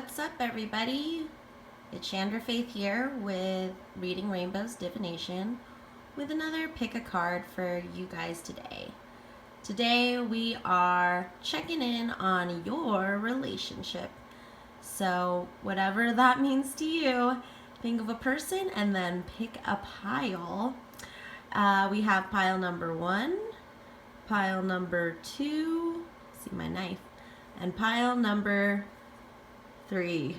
What's up, everybody? It's Chandra Faith here with Reading Rainbow's Divination with another pick a card for you guys today. Today we are checking in on your relationship. So whatever that means to you, think of a person and then pick a pile. We have pile number 1, pile number 2, see my knife, and pile number 3.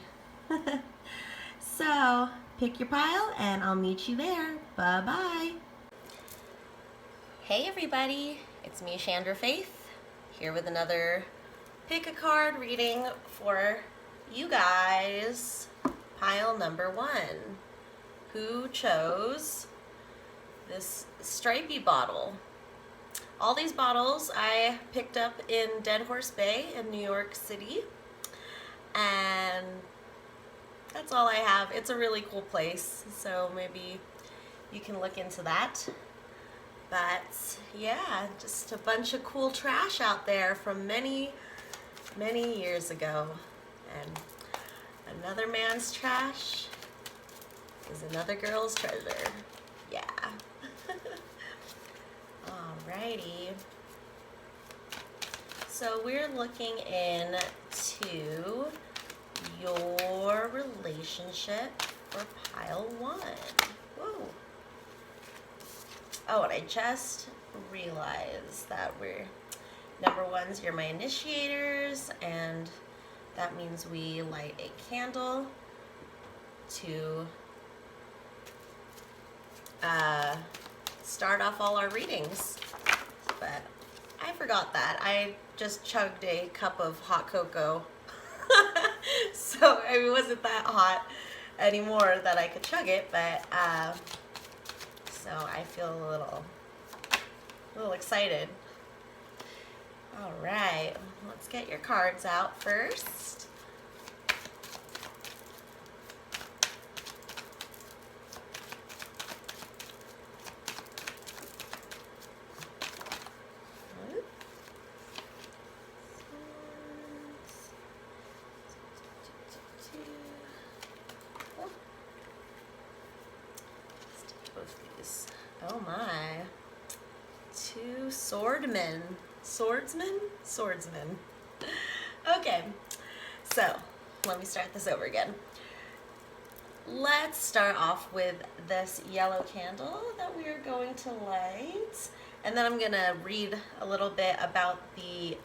So pick your pile and I'll meet you there. Bye-bye. Hey everybody, it's me, Chandra Faith, here with another pick a card reading for you guys. Pile number 1. Who chose this stripy bottle? All these bottles I picked up in Dead Horse Bay in New York City. And that's all I have. It's a really cool place, so maybe you can look into that. But yeah, just a bunch of cool trash out there from many, many years ago. And another man's trash is another girl's treasure. Yeah. Alrighty. So we're looking into your relationship for pile 1. Whoa. Oh, and I just realized that number 1's you're my initiators, and that means we light a candle to start off all our readings. But I forgot that. I just chugged a cup of hot cocoa. So it wasn't that hot anymore that I could chug it, but so I feel a little excited. All right, let's get your cards out first. Oh my. 2 swordmen. Swordsmen? Swordsmen. Okay, so let me start this over again. Let's start off with this yellow candle that we are going to light. And then I'm going to read a little bit about the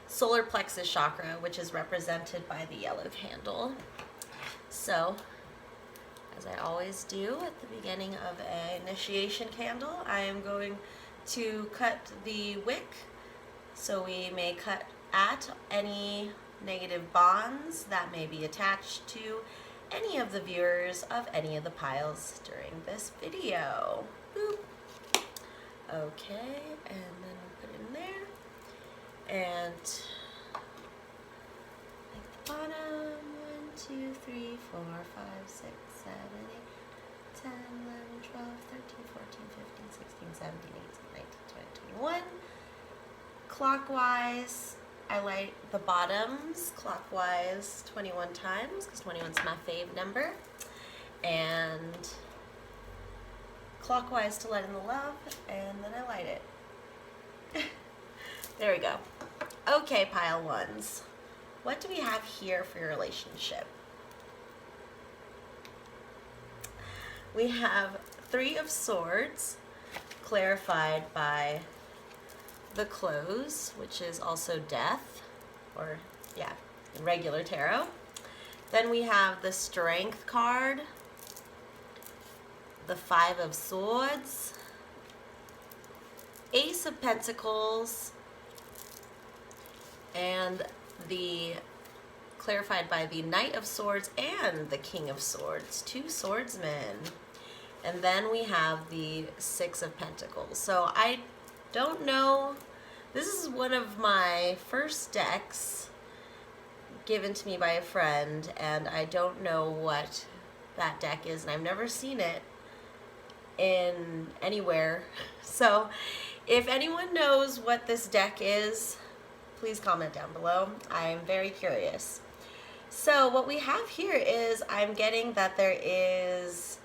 solar plexus chakra, which is represented by the yellow candle. So, as I always do at the beginning of an initiation candle, I am going to cut the wick so we may cut at any negative bonds that may be attached to any of the viewers of any of the piles during this video. Boop. Okay, and then put it in there. And like the bottom, 1, 2, 3, 4, 5, 6, 7, 8, 10, 11, 12, 13, 14, 15, 16, 17, 18, 19, 20, 21. Clockwise, I light the bottoms clockwise 21 times because 21 is my fave number. And clockwise to let in the love, and then I light it. There we go. Okay, pile 1s. What do we have here for your relationship? We have 3 of Swords, clarified by the Close, which is also death, or yeah, in regular tarot. Then we have the Strength card, the 5 of Swords, Ace of Pentacles, and the clarified by the Knight of Swords and the King of Swords, 2 swordsmen. And then we have the 6 of Pentacles. So I don't know, this is one of my first decks given to me by a friend, and I don't know what that deck is, and I've never seen it in anywhere. So if anyone knows what this deck is, please comment down below. I'm very curious. So what we have here is I'm getting that there is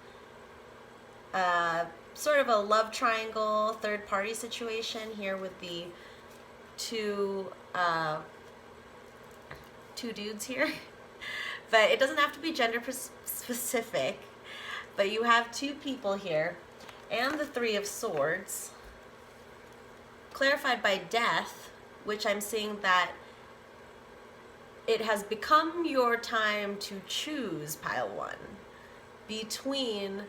sort of a love triangle, third party situation here with the two dudes here. But it doesn't have to be gender specific. But you have two people here and the Three of Swords clarified by death, which I'm seeing that it has become your time to choose, pile one, between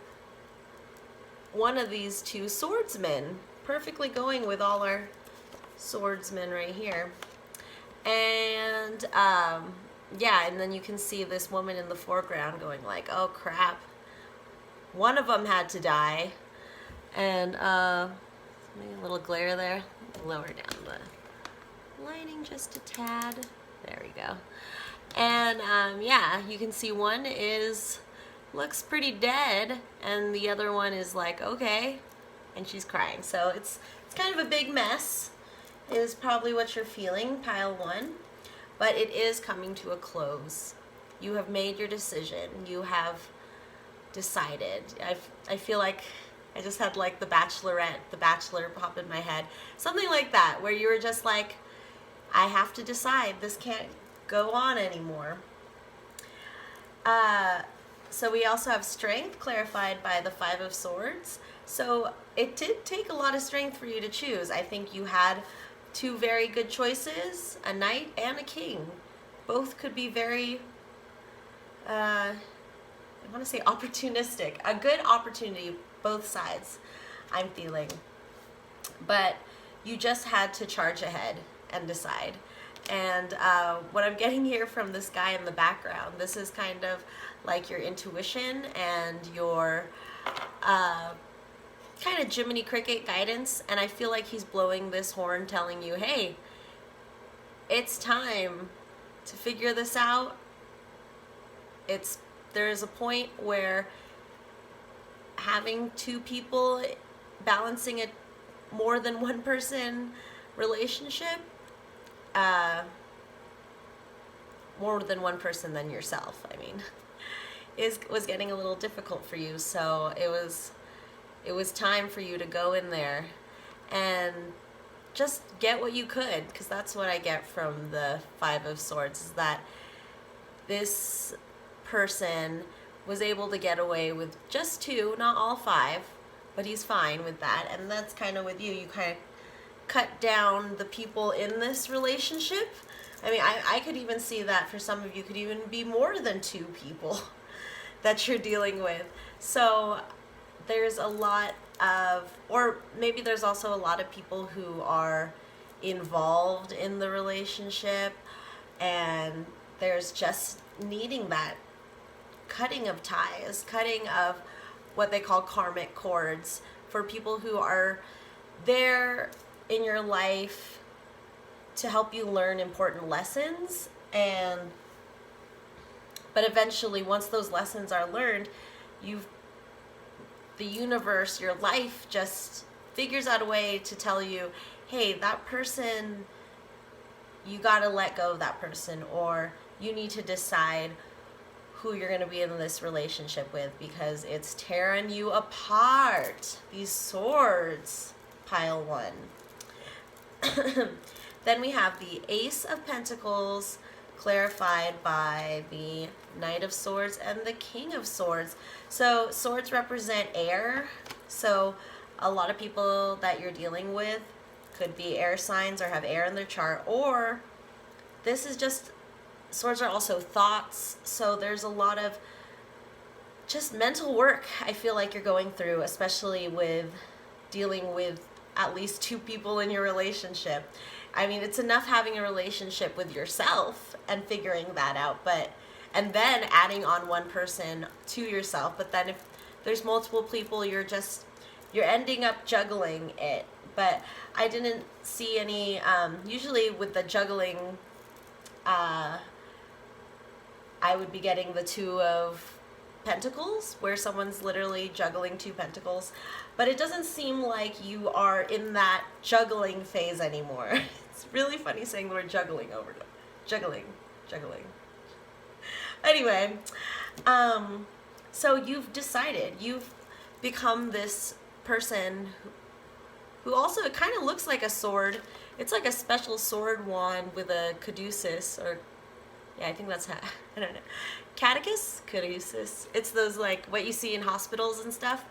one of these two swordsmen, perfectly going with all our swordsmen right here. And yeah, and then you can see this woman in the foreground going like, oh crap, one of them had to die. And maybe a little glare there, lower down the lighting just a tad. There we go. And yeah, you can see one looks pretty dead, and the other one is like, okay, and she's crying. So it's kind of a big mess, is probably what you're feeling, pile one. But it is coming to a close. You have made your decision. You have decided. I feel like I just had like the Bachelor pop in my head. Something like that, where you were just like, I have to decide. This can't go on anymore. So we also have strength clarified by the Five of Swords. So it did take a lot of strength for you to choose. I think you had two very good choices, a knight and a king. Both could be very, I want to say opportunistic. A good opportunity, both sides, I'm feeling. But you just had to charge ahead and decide. And what I'm getting here from this guy in the background, this is kind of like your intuition and your kind of Jiminy Cricket guidance. And I feel like he's blowing this horn telling you, hey, it's time to figure this out. There's a point where having two people balancing a more than one person relationship, more than one person than yourself, I mean, was getting a little difficult for you. So it was time for you to go in there and just get what you could, because that's what I get from the Five of Swords, is that this person was able to get away with just two, not all five, but he's fine with that. And that's kind of with you. You kind of cut down the people in this relationship. I mean, I could even see that for some of you could even be more than two people that you're dealing with. So there's a lot of, or maybe there's also a lot of people who are involved in the relationship, and there's just needing that cutting of ties, cutting of what they call karmic cords, for people who are there in your life to help you learn important lessons. But eventually, once those lessons are learned, the universe, your life just figures out a way to tell you, hey, that person, you gotta let go of that person, or you need to decide who you're going to be in this relationship with, because it's tearing you apart. These swords, pile one. Then we have the Ace of Pentacles clarified by the Knight of Swords and the King of Swords. So swords represent air. So a lot of people that you're dealing with could be air signs or have air in their chart, or this is just, swords are also thoughts. So there's a lot of just mental work I feel like you're going through, especially with dealing with at least two people in your relationship. I mean, it's enough having a relationship with yourself and figuring that out, and then adding on one person to yourself. But then if there's multiple people, you're ending up juggling it. But I didn't see any, usually with the juggling, I would be getting the Two of Pentacles, where someone's literally juggling two pentacles. But it doesn't seem like you are in that juggling phase anymore. It's really funny saying the word juggling over it. Juggling. Anyway, so you've decided, you've become this person who also, it kind of looks like a sword. It's like a special sword wand with a caduceus, or yeah, I think that's how, I don't know. Catechus? Caduceus. It's those, like, what you see in hospitals and stuff.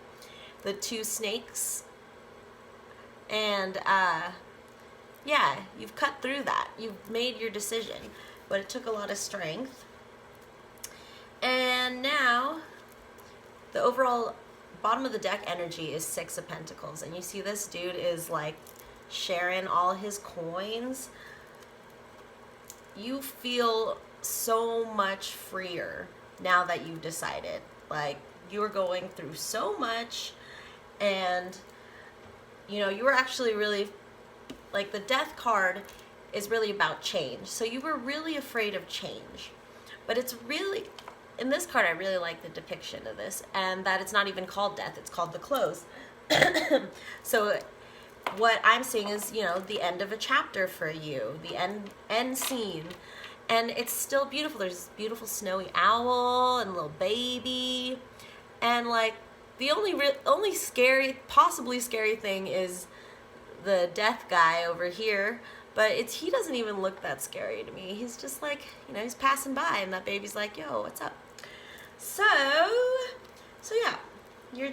The two snakes. And, yeah, you've cut through that. You've made your decision. But it took a lot of strength. And now, the overall bottom of the deck energy is Six of Pentacles. And you see this dude is, like, sharing all his coins. You feel so much freer now that you've decided. Like, you're going through so much, and you know, you were actually really, like, the Death card is really about change. So you were really afraid of change. But it's really, in this card, I really like the depiction of this, and that it's not even called death, it's called the close. So what I'm seeing is, you know, the end of a chapter for you, the end scene. And it's still beautiful. There's this beautiful snowy owl and a little baby. And, like, the only scary, possibly scary thing is the death guy over here. But he doesn't even look that scary to me. He's just like, you know, he's passing by, and that baby's like, yo, what's up? So yeah, you're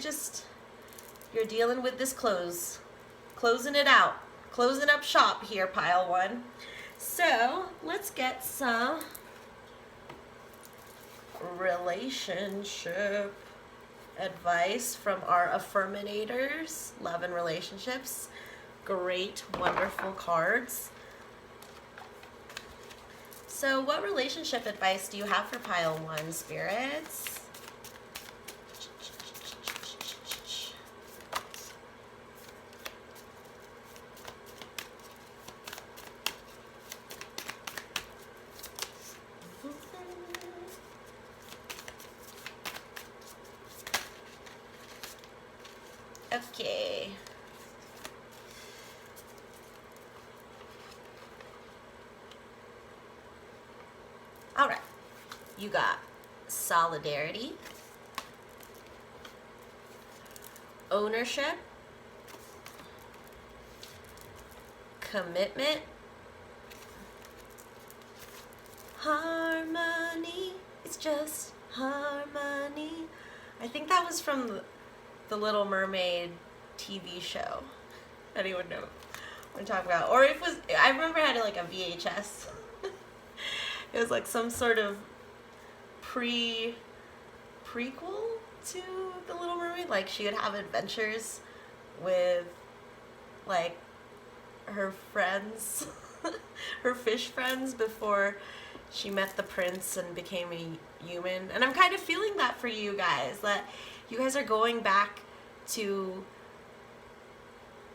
dealing with this closing it out, closing up shop here, pile one. So let's get some relationship advice from our affirminators, love and relationships. Great, wonderful cards. So what relationship advice do you have for pile one, spirits? Okay. All right. You got solidarity, ownership, commitment, harmony. It's just harmony. I think that was from the Little Mermaid TV show. Anyone know what I'm talking about? Or it was, I remember I had like a VHS. It was like some sort of prequel to the Little Mermaid. Like, she would have adventures with, like, her friends, her fish friends, before she met the prince and became a human. And I'm kind of feeling that for you guys, that you guys are going back to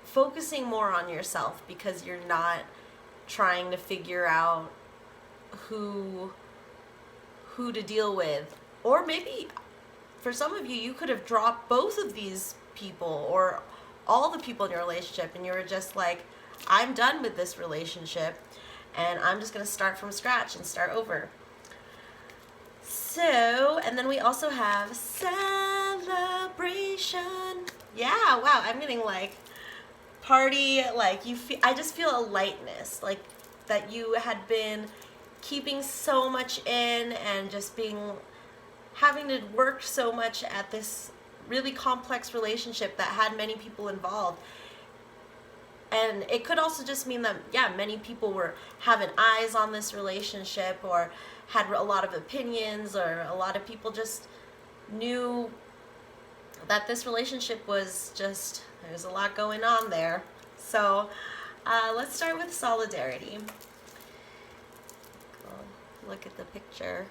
focusing more on yourself because you're not trying to figure out who to deal with. Or maybe for some of you, you could have dropped both of these people or all the people in your relationship, and you were just like, I'm done with this relationship and I'm just going to start from scratch and start over. So, and then we also have celebration. Yeah, wow, I'm getting like party, like you feel, I just feel a lightness, like that you had been keeping so much in and just having to work so much at this really complex relationship that had many people involved. And it could also just mean that, yeah, many people were having eyes on this relationship or had a lot of opinions, or a lot of people just knew that this relationship was just, there's a lot going on there. So let's start with solidarity. Look at the picture.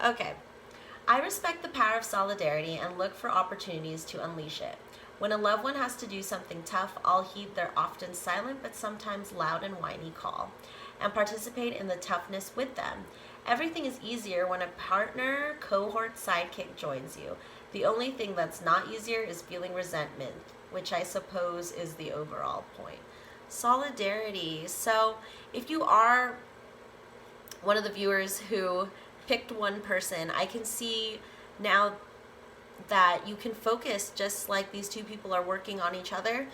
Okay. I respect the power of solidarity and look for opportunities to unleash it. When a loved one has to do something tough, I'll heed their often silent but sometimes loud and whiny call and participate in the toughness with them. Everything is easier when a partner, cohort, sidekick joins you. The only thing that's not easier is feeling resentment, which I suppose is the overall point. Solidarity. So if you are one of the viewers who picked one person, I can see now that you can focus, just like these two people are working on each other,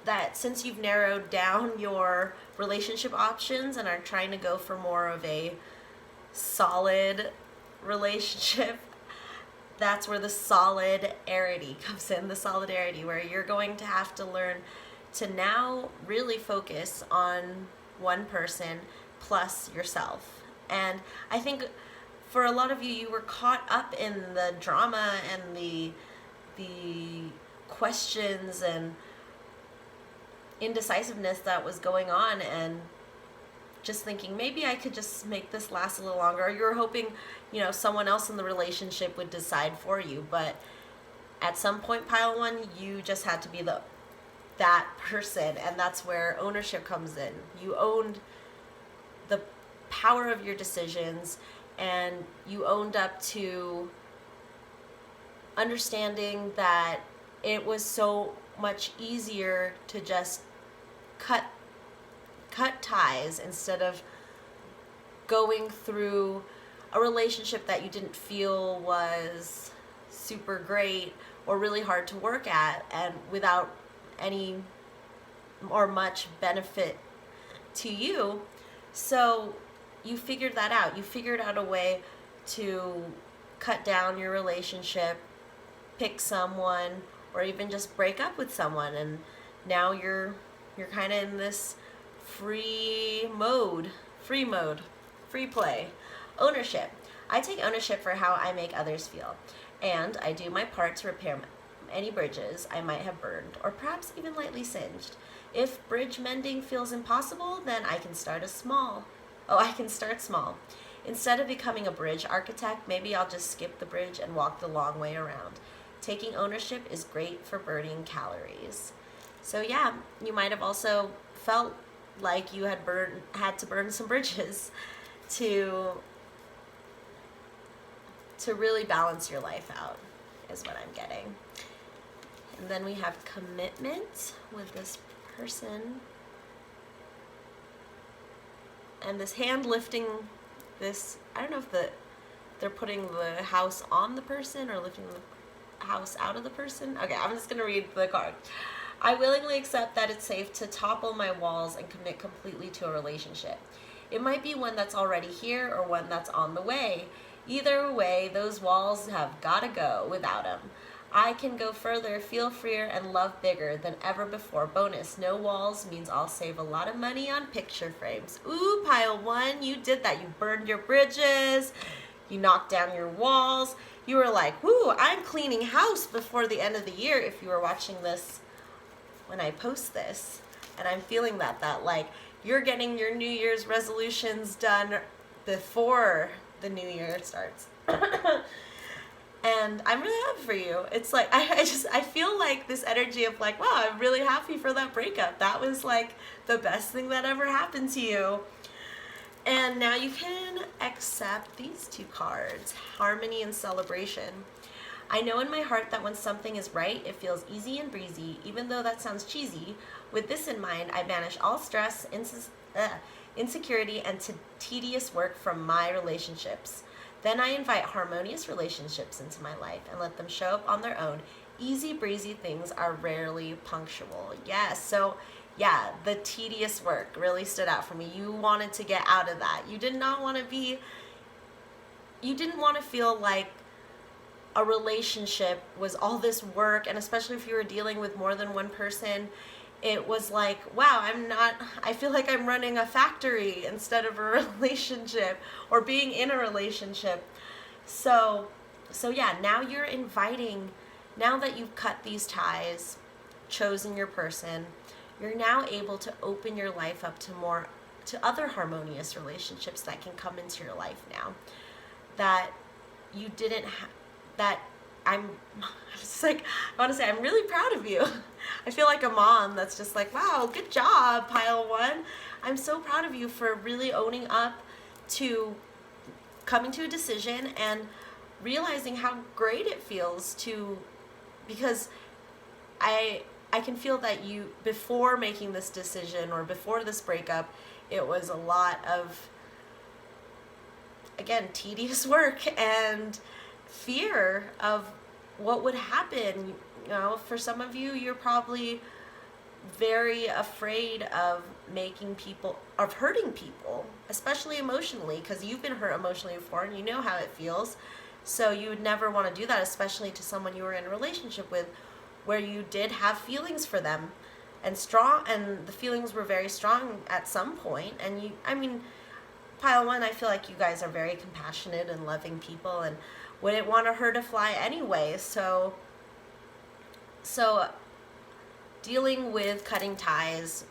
that since you've narrowed down your relationship options and are trying to go for more of a solid relationship, that's where the solidarity comes in. The solidarity where you're going to have to learn to now really focus on one person plus yourself. And I think for a lot of you, you were caught up in the drama and the questions and indecisiveness that was going on, and just thinking maybe I could just make this last a little longer. Or you were hoping, someone else in the relationship would decide for you. But at some point, pile one, you just had to be that person, and that's where ownership comes in. You owned the power of your decisions, and you owned up to understanding that it was so much easier to just cut ties instead of going through a relationship that you didn't feel was super great or really hard to work at, and without any or much benefit to you. So you figured that out. You figured out a way to cut down your relationship, pick someone, or even just break up with someone, and now you're kind of in this free play. Ownership. I take ownership for how I make others feel, and I do my part to repair any bridges I might have burned, or perhaps even lightly singed. If bridge mending feels impossible, then I can start small. Instead of becoming a bridge architect, maybe I'll just skip the bridge and walk the long way around. Taking ownership is great for burning calories. So yeah, you might have also felt like you had to burn some bridges to really balance your life out, is what I'm getting. And then we have commitment with this person. And this hand lifting this, I don't know if they're putting the house on the person or lifting the house out of the person. Okay, I'm just going to read the card. I willingly accept that it's safe to topple my walls and commit completely to a relationship. It might be one that's already here or one that's on the way. Either way, those walls have got to go without them. I can go further, feel freer, and love bigger than ever before. Bonus, no walls means I'll save a lot of money on picture frames. Ooh, pile one, you did that. You burned your bridges, you knocked down your walls. You were like, woo, I'm cleaning house before the end of the year, if you were watching this when I post this. And I'm feeling that like you're getting your New Year's resolutions done before the new year starts. And I'm really happy for you. It's like, I feel like this energy of like, wow, I'm really happy for that breakup. That was like the best thing that ever happened to you. And now you can accept these two cards, Harmony and Celebration. I know in my heart that when something is right, it feels easy and breezy, even though that sounds cheesy. With this in mind, I banish all stress, insecurity, and tedious work from my relationships. Then I invite harmonious relationships into my life and let them show up on their own. Easy breezy things are rarely punctual. Yes, so yeah, the tedious work really stood out for me. You wanted to get out of that. You didn't want to feel like a relationship was all this work, and especially if you were dealing with more than one person, it was like, wow, I feel like I'm running a factory instead of a relationship, or being in a relationship. So yeah, now you're inviting, now that you've cut these ties, chosen your person, you're now able to open your life up to other harmonious relationships that can come into your life now. That you didn't that I'm just like, I want to say I'm really proud of you. I feel like a mom that's just like, wow, good job, pile one. I'm so proud of you for really owning up to coming to a decision and realizing how great it feels because I can feel that you, before making this decision or before this breakup, It was a lot of, again, tedious work and fear of what would happen. You know, for some of you, you're probably very afraid of hurting people, especially emotionally, because you've been hurt emotionally before and you know how it feels. So you would never want to do that, especially to someone you were in a relationship with where you did have feelings for them and the feelings were very strong at some point. And pile one, I feel like you guys are very compassionate and loving people and wouldn't want her to fly anyway. So dealing with cutting ties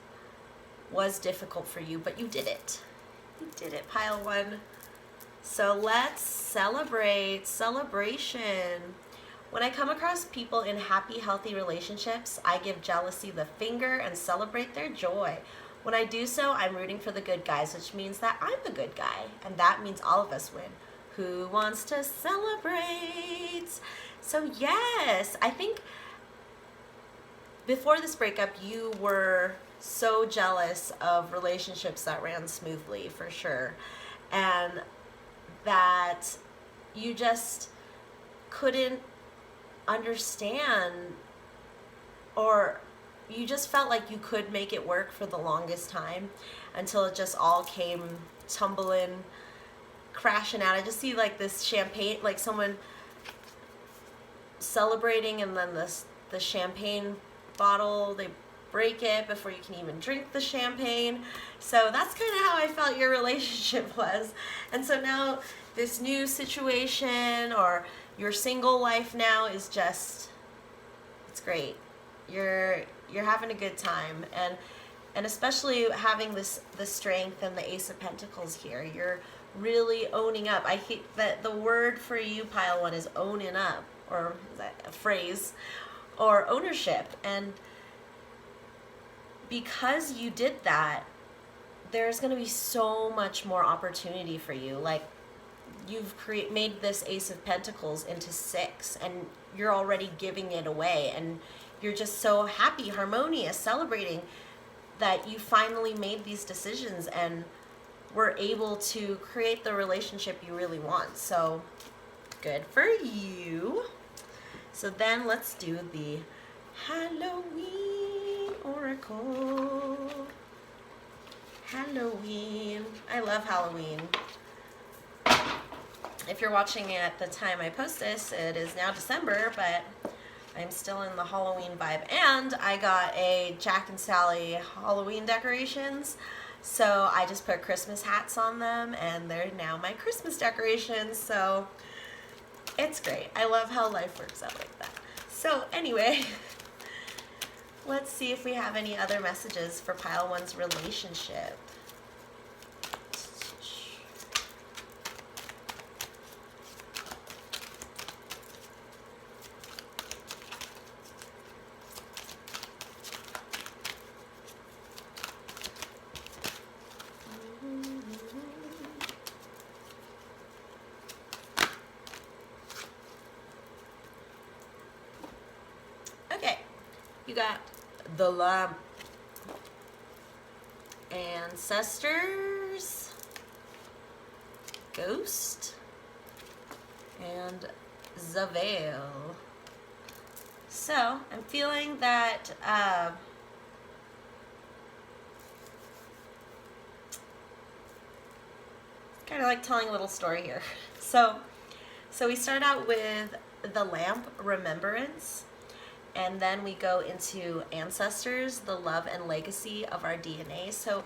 was difficult for you, but you did it. You did it, pile one. So let's celebrate. Celebration. When I come across people in happy, healthy relationships, I give jealousy the finger and celebrate their joy. When I do so, I'm rooting for the good guys, which means that I'm the good guy, and that means all of us win. Who wants to celebrate? So yes, I think before this breakup, you were so jealous of relationships that ran smoothly, for sure, and that you just couldn't understand, or you just felt like you could make it work for the longest time until it just all came tumbling, crashing out. I just see like this champagne, like someone celebrating, and then the champagne bottle, they break it before you can even drink the champagne. So that's kind of how I felt your relationship was. And so now this new situation, or your single life now, is just, it's great. You're having a good time, and especially having the strength and the Ace of Pentacles here. You're really owning up. I hate that the word for you, pile one, is owning up, or is that a phrase, or ownership. And because you did that, there's going to be so much more opportunity for you. Like, you've made this Ace of Pentacles into 6, and you're already giving it away, and you're just so happy, harmonious, celebrating that you finally made these decisions and were able to create the relationship you really want. So good for you. So then let's do the Halloween Oracle. Halloween. I love Halloween. If you're watching it at the time I post this, it is now December, but I'm still in the Halloween vibe. And I got a Jack and Sally Halloween decorations, so I just put Christmas hats on them, and they're now my Christmas decorations. So it's great. I love how life works out like that. So anyway, let's see if we have any other messages for pile one's relationship. You got the lamp, ancestors, ghost, and Zavel. So I'm feeling that kind of like telling a little story here. So we start out with the lamp, remembrance. And then we go into ancestors, the love and legacy of our DNA. So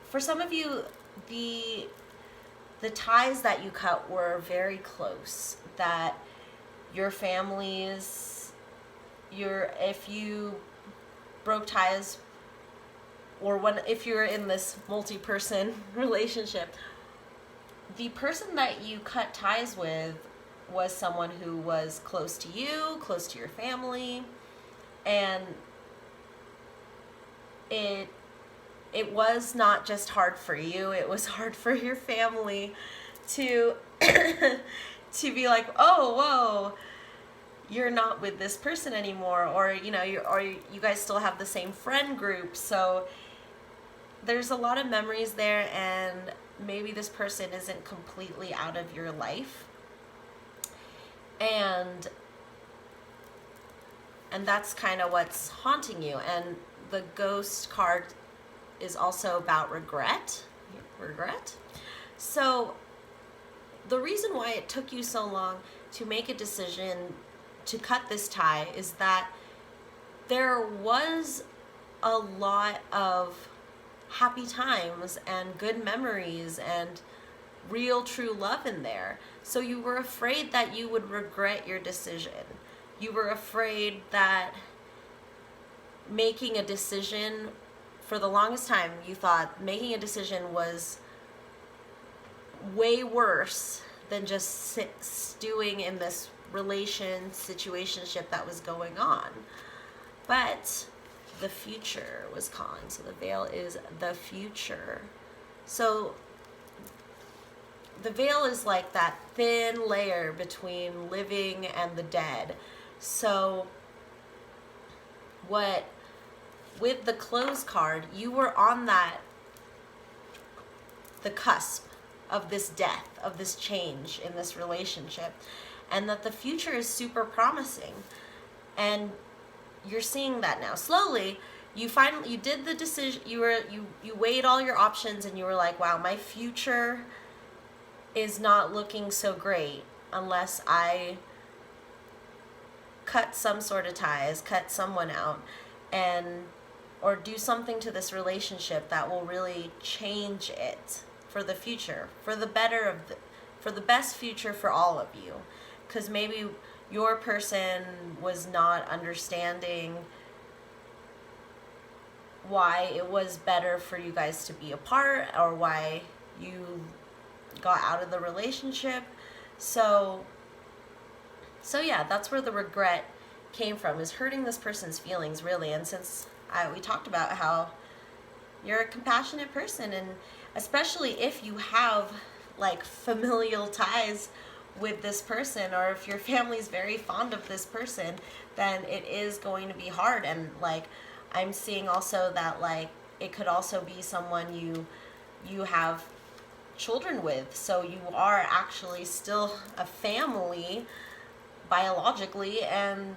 for some of you, the ties that you cut were very close. That your families, if you broke ties, or if you're in this multi-person relationship, the person that you cut ties with was someone who was close to you, close to your family, and it was not just hard for you, it was hard for your family to to be like, oh, whoa, you're not with this person anymore, or you guys still have the same friend group. So there's a lot of memories there, and maybe this person isn't completely out of your life. And that's kind of what's haunting you. And the ghost card is also about regret. So the reason why it took you so long to make a decision to cut this tie is that there was a lot of happy times and good memories and real true love in there. So you were afraid that you would regret your decision. You were afraid that making a decision, for the longest time, you thought making a decision was way worse than just stewing in this situationship that was going on. But the future was calling. So the veil is the future. So the veil is like that thin layer between living and the dead. So with the close card, you were on the cusp of this death, of this change in this relationship, and that the future is super promising. And you're seeing that now. Slowly, you did the decision, you weighed all your options, and you were like, wow, my future is not looking so great unless I cut some sort of ties, cut someone out, or do something to this relationship that will really change it for the future, for the best future for all of you. Because maybe your person was not understanding why it was better for you guys to be apart, or why you got out of the relationship. So yeah, that's where the regret came from, is hurting this person's feelings, really. And since we talked about how you're a compassionate person, and especially if you have like familial ties with this person, or if your family's very fond of this person, then it is going to be hard. And like, I'm seeing also that like it could also be someone you have children with, so you are actually still a family biologically, and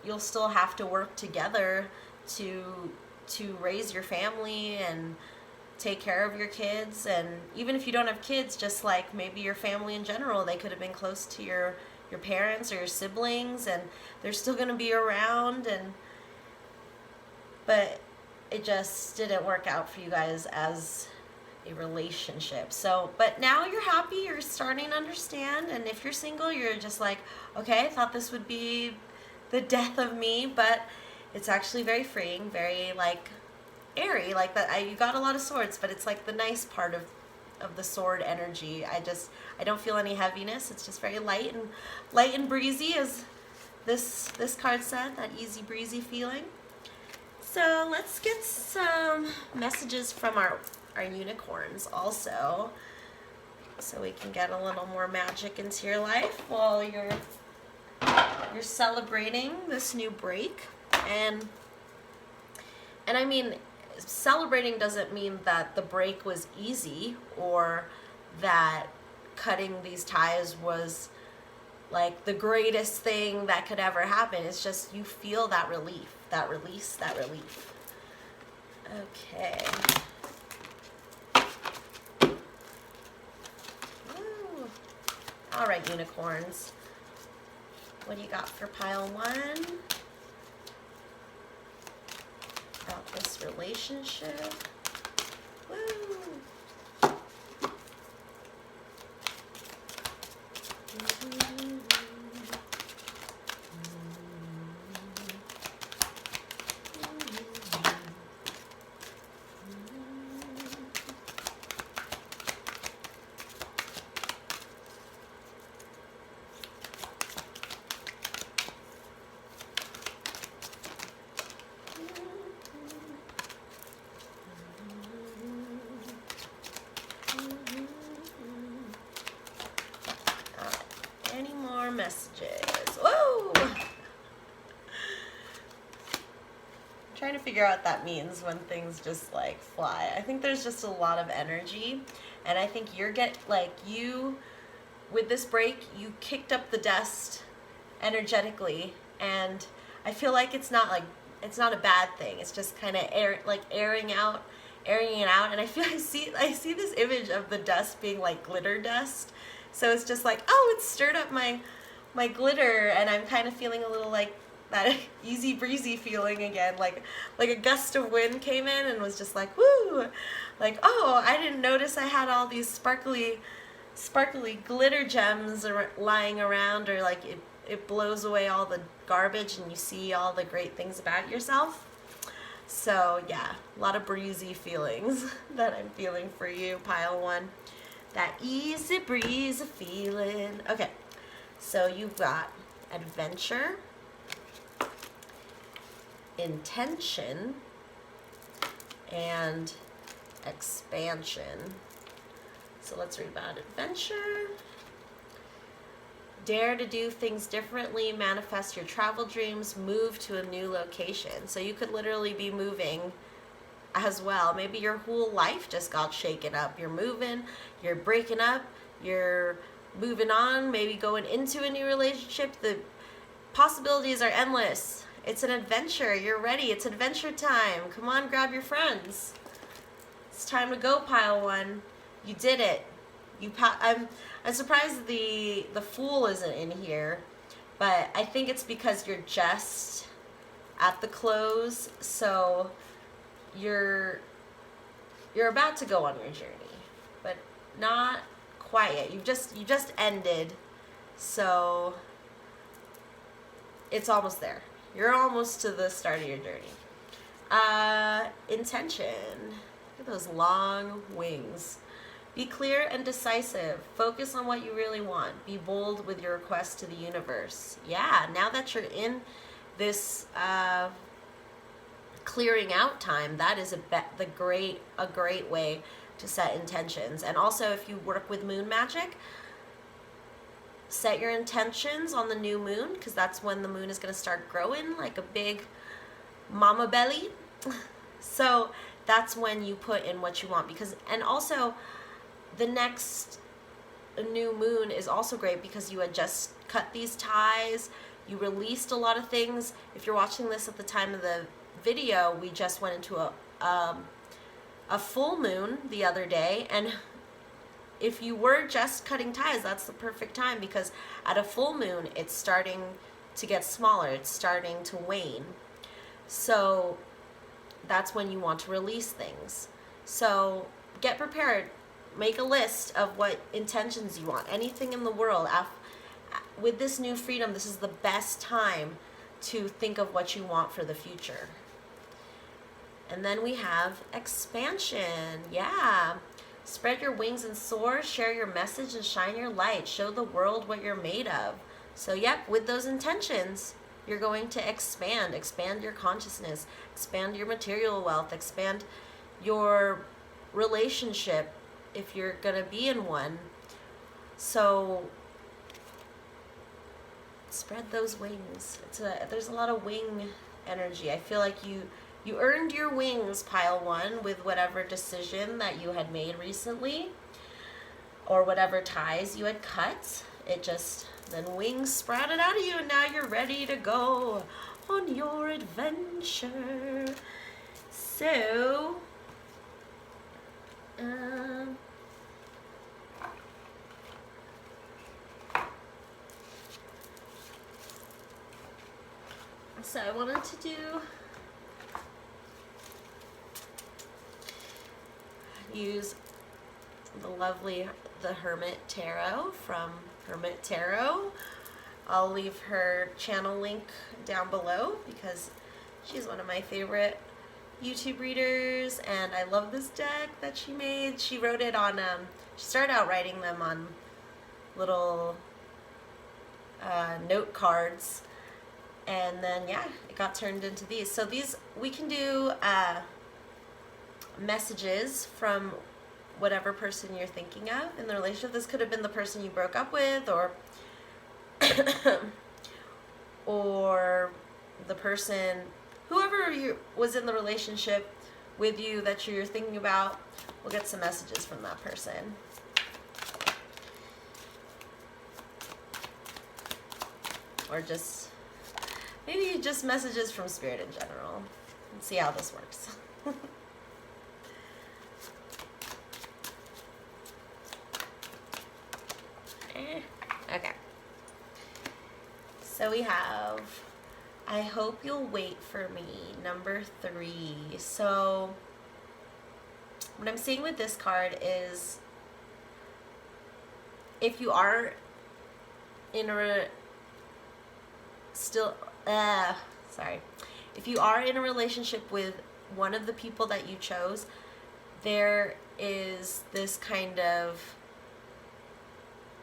you'll still have to work together to raise your family and take care of your kids. And even if you don't have kids, just like maybe your family in general, they could have been close to your parents or your siblings, and they're still going to be around. But it just didn't work out for you guys as a relationship. So, but now you're happy, you're starting to understand. And if you're single, you're just like, okay, I thought this would be the death of me, but it's actually very freeing, very like airy, like that. You got a lot of swords, but it's like the nice part of the sword energy. I don't feel any heaviness. It's just very light and breezy, as this card said, that easy breezy feeling. So let's get some messages from our unicorns also, so we can get a little more magic into your life while you're celebrating this new break. And I mean, celebrating doesn't mean that the break was easy, or that cutting these ties was like the greatest thing that could ever happen. It's just you feel that relief, that release, that relief. Okay. Woo. All right, unicorns. What do you got for pile one? About this relationship. Woo. trying to figure out what that means when things just like fly. I think there's just a lot of energy, and I think you with this break, you kicked up the dust energetically, and I feel like it's not a bad thing. It's just kind of airing it out, and I see this image of the dust being like glitter dust. So it's just like, oh, it stirred up my glitter, and I'm kind of feeling a little like that easy breezy feeling again, like a gust of wind came in and was just like, woo, like, oh, I didn't notice I had all these sparkly glitter gems lying around, or like it blows away all the garbage and you see all the great things about yourself. So yeah, a lot of breezy feelings that I'm feeling for you, pile one. That easy breezy feeling. Okay, so you've got adventure, intention, and expansion. So let's read about adventure. Dare to do things differently, manifest your travel dreams, move to a new location. So you could literally be moving as well. Maybe your whole life just got shaken up. You're moving, you're breaking up, you're moving on, maybe going into a new relationship. The possibilities are endless. It's an adventure. You're ready. It's adventure time. Come on, grab your friends. It's time to go, pile one. You did it. I'm surprised the Fool isn't in here, but I think it's because you're just at the close, so you're about to go on your journey, but not quite yet. You just ended, so it's almost there. You're almost to the start of your journey. Intention. Look at those long wings. Be clear and decisive. Focus on what you really want. Be bold with your request to the universe. Yeah, now that you're in this clearing out time, that is a great way to set intentions. And also, if you work with moon magic, set your intentions on the new moon, because that's when the moon is going to start growing like a big mama belly. So that's when you put in what you want. And also, the next new moon is also great because you had just cut these ties, you released a lot of things. If you're watching this at the time of the video, we just went into a full moon the other day, and if you were just cutting ties, that's the perfect time, because at a full moon it's starting to get smaller, it's starting to wane. So that's when you want to release things. So get prepared. Make a list of what intentions you want. Anything in the world. With this new freedom, this is the best time to think of what you want for the future. And then we have expansion. Yeah. Spread your wings and soar. Share your message and shine your light. Show the world what you're made of. So yep, with those intentions, you're going to expand your consciousness, expand your material wealth, expand your relationship if you're gonna be in one. So spread those wings. There's a lot of wing energy. I feel like you earned your wings, pile one, with whatever decision that you had made recently, or whatever ties you had cut. Then wings sprouted out of you, and now you're ready to go on your adventure. So I wanted to use the Hermit Tarot from Hermit Tarot. I'll leave her channel link down below because she's one of my favorite YouTube readers, and I love this deck that she made. She wrote it on, she started out writing them on little note cards, and then yeah, it got turned into these. So these, we can do messages from whatever person you're thinking of in the relationship. This could have been the person you broke up with, or or the person whoever was in the relationship with you that you're thinking about, we'll get some messages from that person. Or just, maybe just messages from Spirit in general. Let's see how this works. Okay. So we have, I hope you'll wait for me, number 3. So what I'm seeing with this card is, if you are in a if you are in a relationship with one of the people that you chose, there is this kind of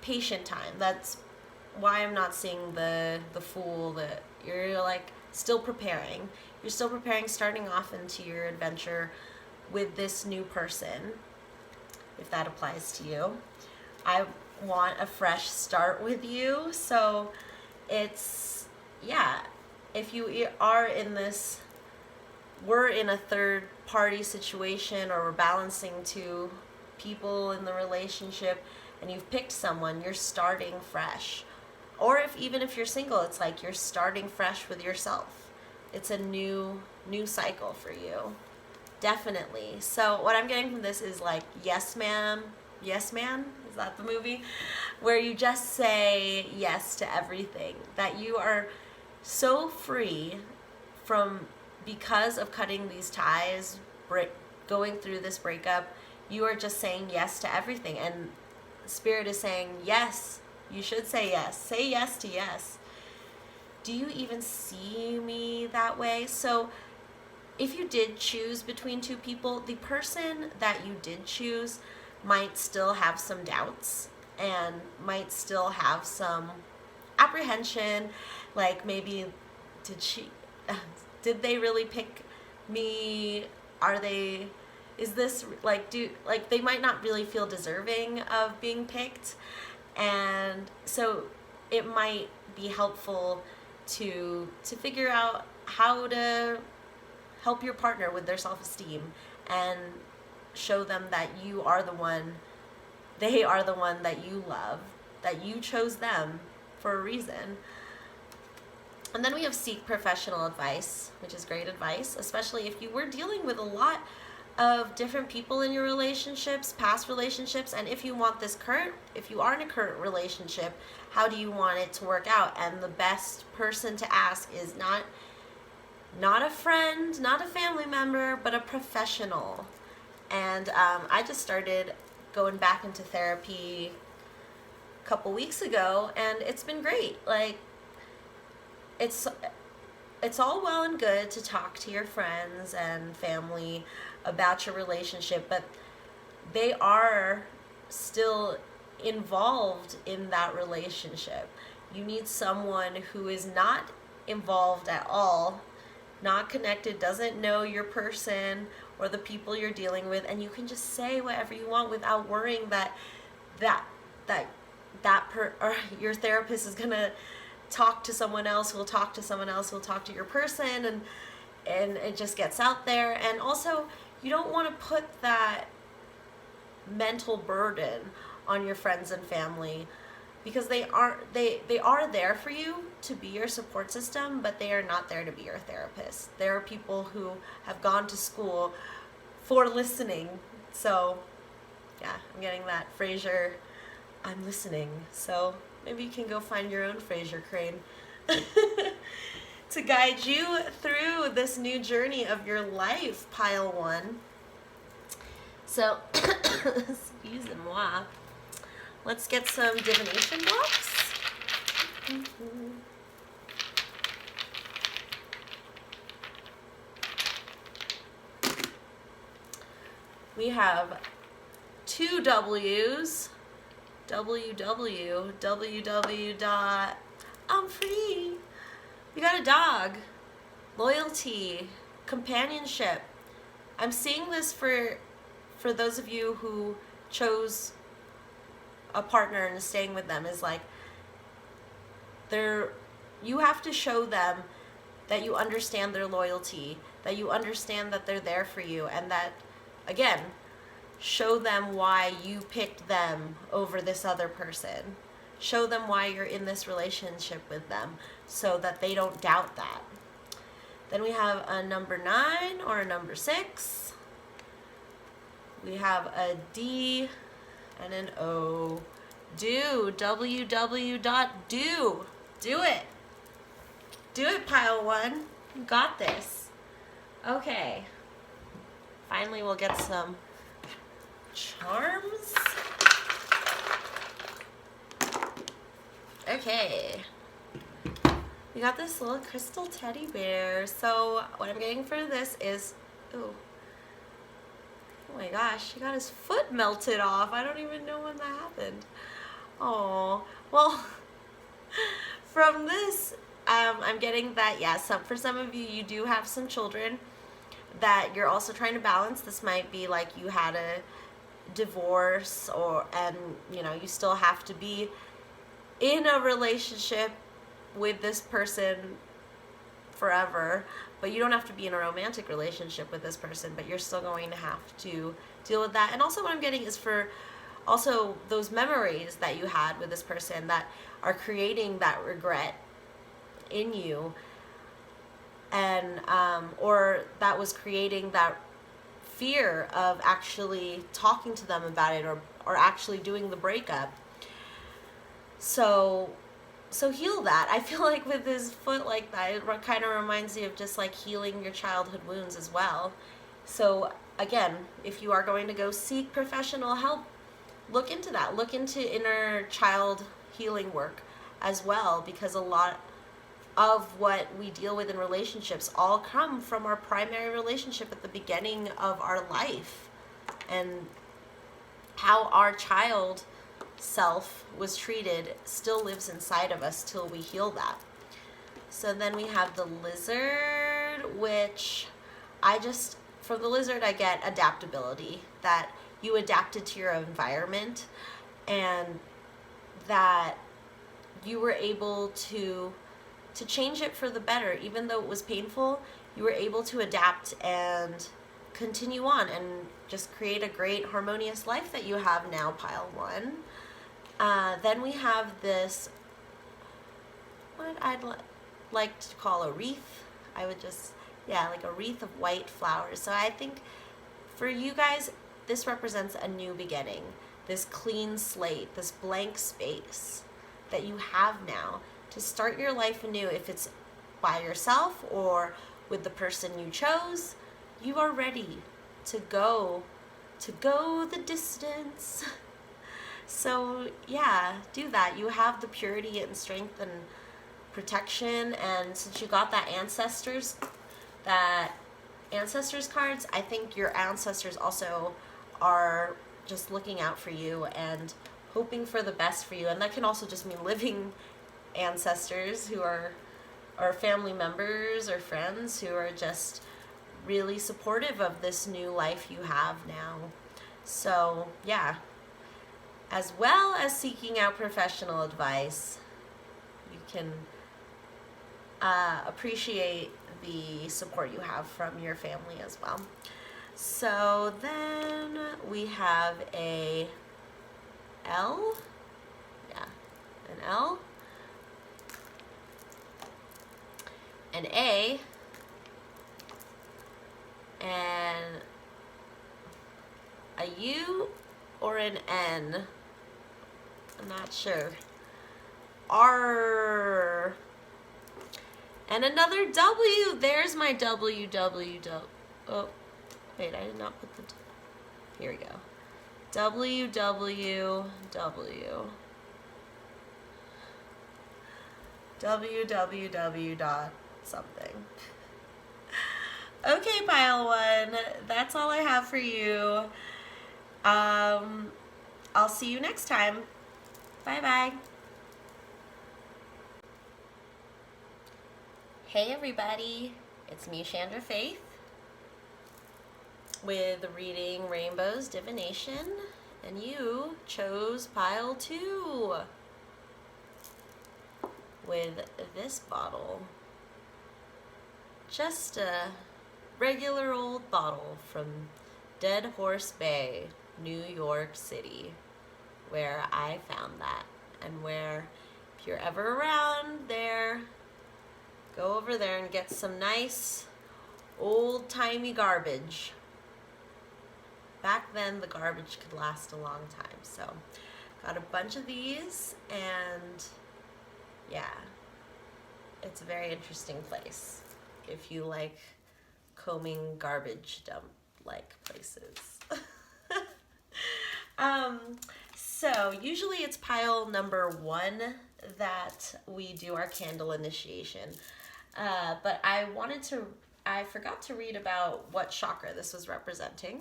patient time. That's why I'm not seeing the Fool, that you're like still preparing. You're still preparing, starting off into your adventure with this new person, if that applies to you. I want a fresh start with you. So it's, yeah, if you are in this, we're in a third party situation, or we're balancing 2 people in the relationship, and you've picked someone, you're starting fresh. Or even if you're single, it's like you're starting fresh with yourself. It's a new cycle for you. Definitely. So what I'm getting from this is like, yes ma'am, yes man, is that the movie? Where you just say yes to everything. That you are so free from, because of cutting these ties, going through this breakup, you are just saying yes to everything. And Spirit is saying, yes, you should say yes. Say yes to yes. Do you even see me that way? So if you did choose between 2 people, the person that you did choose might still have some doubts and might still have some apprehension, like maybe did they really pick me? Is this like, they might not really feel deserving of being picked. And so it might be helpful to figure out how to help your partner with their self-esteem and show them that you are the one, they are the one that you love, that you chose them for a reason. And then we have seek professional advice, which is great advice, especially if you were dealing with a lot of different people in your relationships, past relationships, and if you are in a current relationship, how do you want it to work out? And the best person to ask is not a friend, not a family member, but a professional. And I just started going back into therapy a couple weeks ago, and it's been great. Like, it's all well and good to talk to your friends and family about your relationship, but they are still involved in that relationship. You need someone who is not involved at all, not connected, doesn't know your person or the people you're dealing with, and you can just say whatever you want without worrying that or your therapist is gonna talk to someone else who will talk to someone else who will talk to your person, and it just gets out there. And also, you don't want to put that mental burden on your friends and family, because they are there for you to be your support system, but they are not there to be your therapist. There are people who have gone to school for listening. So yeah, I'm getting that Frasier, I'm listening. So maybe you can go find your own Frasier Crane to guide you through this new journey of your life, pile 1. So, excusez-moi. Let's get some divination blocks. We have 2 W's. www. I'm free. We got a dog. Loyalty. Companionship. I'm seeing this for those of you who chose a partner and staying with them, is like, you have to show them that you understand their loyalty, that you understand that they're there for you, and that, again, show them why you picked them over this other person. Show them why you're in this relationship with them so that they don't doubt that. Then we have a number 9 or a number 6. We have a D and an O. Do. www.do. Do it. Do it, pile 1. You got this. Okay. Finally, we'll get some charms. Okay. We got this little crystal teddy bear. So what I'm getting for this is, oh my gosh, he got his foot melted off. I don't even know when that happened. Oh, well, from this, I'm getting that, yeah, for some of you, you do have some children that you're also trying to balance. This might be like you had a divorce, and you know, you still have to be in a relationship with this person forever, but you don't have to be in a romantic relationship with this person, but you're still going to have to deal with that. And also what I'm getting is for also those memories that you had with this person that are creating that regret in you, and or that was creating that fear of actually talking to them about it, or actually doing the breakup. So heal that. I feel like with his foot like that, it kind of reminds you of just like healing your childhood wounds as well. So again, if you are going to go seek professional help, look into that. Look into inner child healing work as well, because a lot of what we deal with in relationships all come from our primary relationship at the beginning of our life, and how our child self was treated still lives inside of us till we heal that. So then we have the lizard, which from the lizard I get adaptability, that you adapted to your environment, and that you were able to change it for the better. Even though it was painful, you were able to adapt and continue on and just create a great harmonious life that you have now, pile 1. Then we have this, what I'd like to call a wreath. I would just, yeah, like a wreath of white flowers. So I think for you guys, this represents a new beginning, this clean slate, this blank space that you have now to start your life anew. If it's by yourself or with the person you chose, you are ready to go the distance. So yeah, do that. You have the purity and strength and protection, and since you got that ancestors cards, I think your ancestors also are just looking out for you and hoping for the best for you. And that can also just mean living ancestors who are family members or friends who are just really supportive of this new life you have now. So yeah, as well as seeking out professional advice, you can appreciate the support you have from your family as well. So then we have a L, yeah, an L, an A, and a U or an N. I'm not sure. R, and another W. There's my W. Oh, wait, I did not put the. Here we go. www. www dot something. Okay, pile 1. That's all I have for you. I'll see you next time. Bye-bye. Hey everybody, it's me, Chandra Faith, with reading Rainbow's Divination, and you chose pile 2 with this bottle. just a regular old bottle from Dead Horse Bay, New York City, where I found that, and where if you're ever around there, go over there and get some nice old-timey garbage. Back then, the garbage could last a long time. So, got a bunch of these, and yeah, it's a very interesting place if you like combing garbage dump like places. So usually it's pile number 1 that we do our candle initiation. But I forgot to read about what chakra this was representing,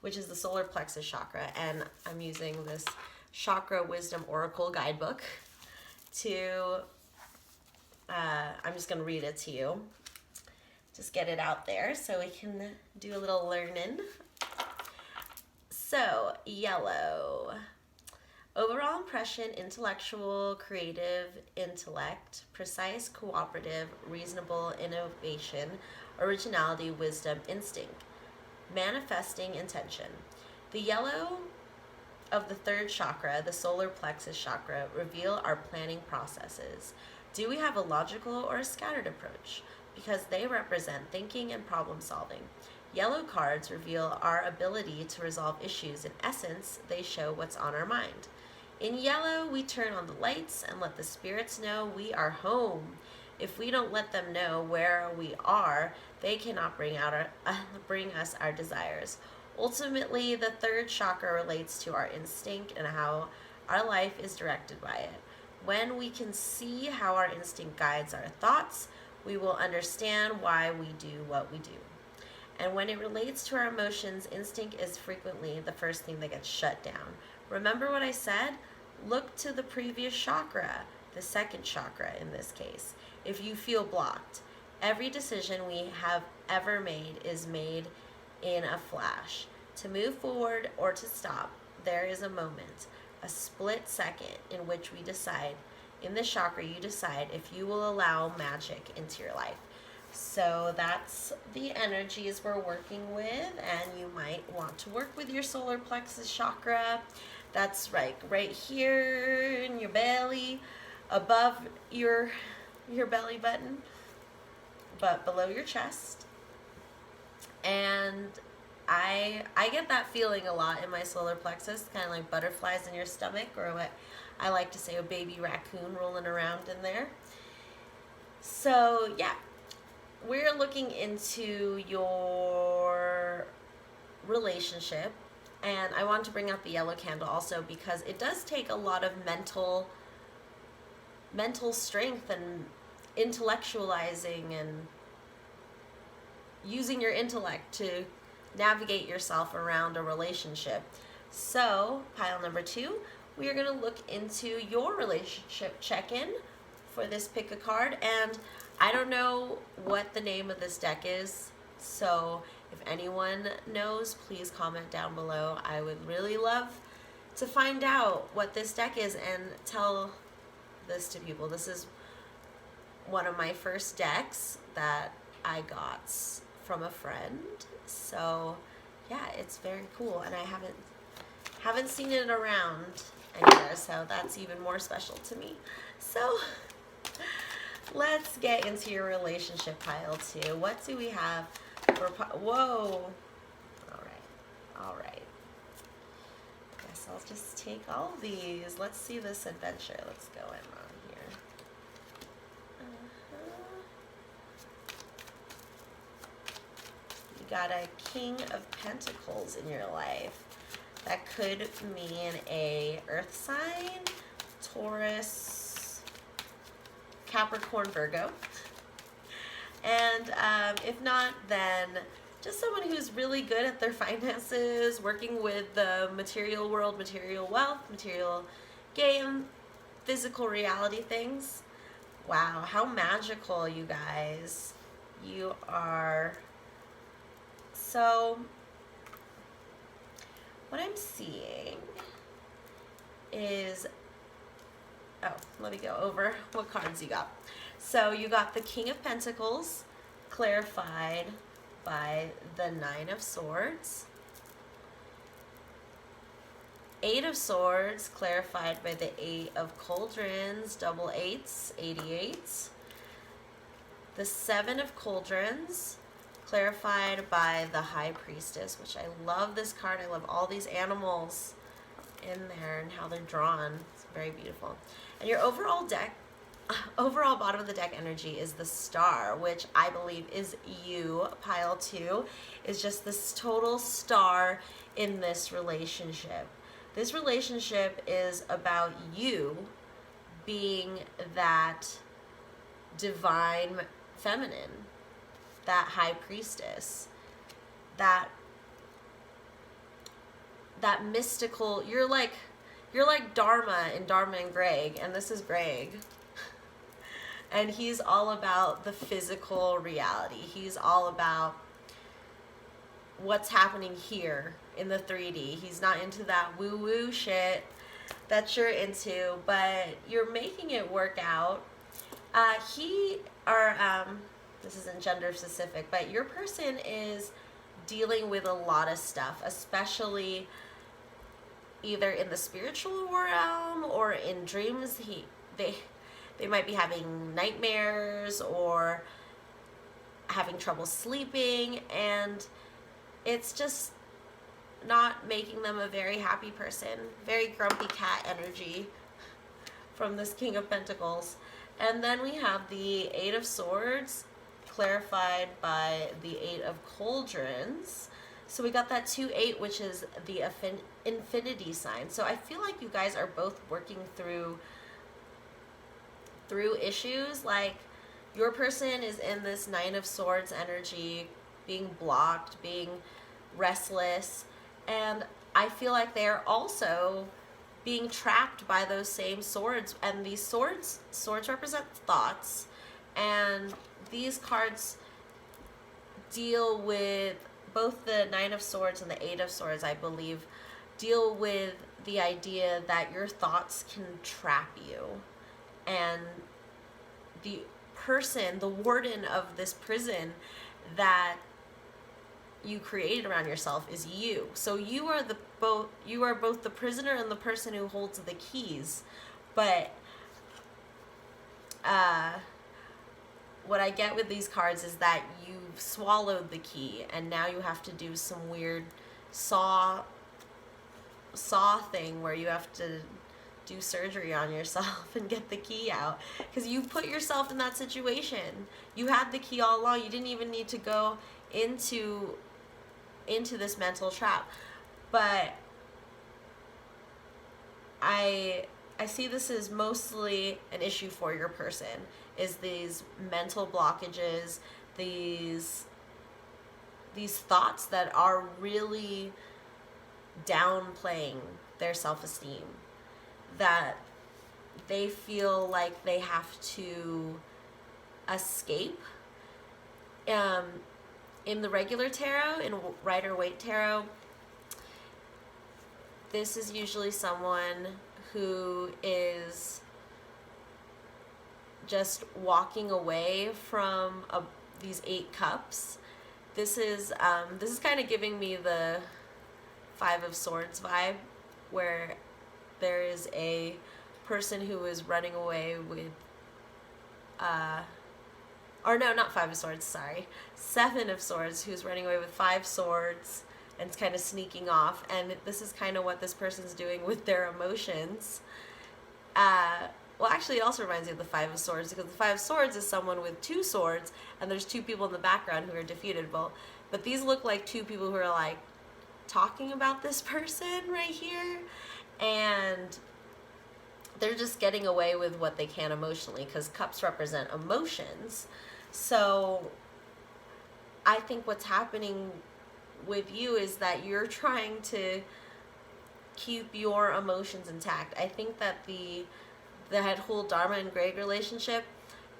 which is the solar plexus chakra. And I'm using this Chakra Wisdom Oracle guidebook to, I'm just going to read it to you. Just get it out there so we can do a little learning. So, yellow. Overall impression, intellectual, creative, intellect, precise, cooperative, reasonable, innovation, originality, wisdom, instinct. Manifesting intention. The yellow of the 3rd chakra, the solar plexus chakra, reveal our planning processes. Do we have a logical or a scattered approach? Because they represent thinking and problem solving. Yellow cards reveal our ability to resolve issues. In essence, they show what's on our mind. In yellow, we turn on the lights and let the spirits know we are home. If we don't let them know where we are, they cannot bring us our desires. Ultimately, the 3rd chakra relates to our instinct and how our life is directed by it. When we can see how our instinct guides our thoughts, we will understand why we do what we do. And when it relates to our emotions, instinct is frequently the first thing that gets shut down. Remember what I said? Look to the previous chakra, the 2nd chakra in this case, if you feel blocked. Every decision we have ever made is made in a flash. To move forward or to stop, there is a moment, a split second in which we decide. In this chakra, you decide if you will allow magic into your life. So that's the energies we're working with, and you might want to work with your solar plexus chakra. That's right here in your belly, above your belly button, but below your chest. And I get that feeling a lot in my solar plexus, kind of like butterflies in your stomach, or what I like to say, a baby raccoon rolling around in there. So yeah, we're looking into your relationship, and I want to bring out the yellow candle also because it does take a lot of mental strength and intellectualizing and using your intellect to navigate yourself around a relationship. So, pile number 2, we are going to look into your relationship check-in for this pick a card. And I don't know what the name of this deck is, so if anyone knows, please comment down below. I would really love to find out what this deck is and tell this to people. This is one of my first decks that I got from a friend. So yeah, it's very cool, and I haven't seen it around anywhere, so that's even more special to me. So let's get into your relationship pile 2. What do we have for whoa. All right. Guess I'll just take all of these. Let's see this adventure that's going on here. You got a King of Pentacles in your life. That could mean a earth sign, Taurus, Capricorn, Virgo. And if not, then just someone who's really good at their finances, working with the material world, material wealth, material game, physical reality things. Wow, how magical, you guys. You are. So what I'm seeing is, let me go over what cards you got. So you got the King of Pentacles, clarified by the Nine of Swords. 8 of Swords clarified by the 8 of Cauldrons, double eights, 88s. The 7 of Cauldrons clarified by the High Priestess, which I love this card. I love all these animals in there and how they're drawn. It's very beautiful. And your overall bottom of the deck energy is the Star, which I believe is you. Pile 2 is just this total star in this relationship. This relationship is about you being that divine feminine, that high priestess, that mystical. You're like Dharma in Dharma and Greg, and this is Greg. And he's all about the physical reality. He's all about what's happening here in the 3D. He's not into that woo-woo shit that you're into, but you're making it work out. This isn't gender specific, but your person is dealing with a lot of stuff, especially either in the spiritual realm or in dreams. They might be having nightmares or having trouble sleeping, and it's just not making them a very happy person. Very grumpy cat energy from this King of Pentacles. And then we have the 8 of Swords clarified by the 8 of Cauldrons. So we got that 2-8, which is the infinity sign. So I feel like you guys are both working through issues. Like, your person is in this 9 of Swords energy, being blocked, being restless, and I feel like they're also being trapped by those same swords. And these swords represent thoughts, and these cards deal with both the 9 of Swords and the 8 of Swords, I believe, deal with the idea that your thoughts can trap you, and the person, the warden of this prison that you created around yourself is you. So you are both the prisoner and the person who holds the keys. But what I get with these cards is that you've swallowed the key, and now you have to do some weird saw thing where you have to do surgery on yourself and get the key out, because you put yourself in that situation. You had the key all along. You didn't even need to go into this mental trap. But I see this as mostly an issue for your person, is these mental blockages, these thoughts that are really downplaying their self-esteem, that they feel like they have to escape. In the regular tarot, in Rider-Waite Tarot, this is usually someone who is just walking away from these 8 cups. This is kind of giving me the 5 of Swords vibe, where there is a person who is running away with or no, not 5 of Swords, sorry, 7 of Swords, who's running away with 5 swords and kind of sneaking off. And this is kind of what this person's doing with their emotions. Well, actually, it also reminds me of the 5 of Swords, because the 5 of Swords is someone with 2 swords, and there's 2 people in the background who are defeatable. But these look like 2 people who are, like, talking about this person right here, and they're just getting away with what they can emotionally, because cups represent emotions. So I think what's happening with you is that you're trying to keep your emotions intact. I think that the whole Dharma and Greg relationship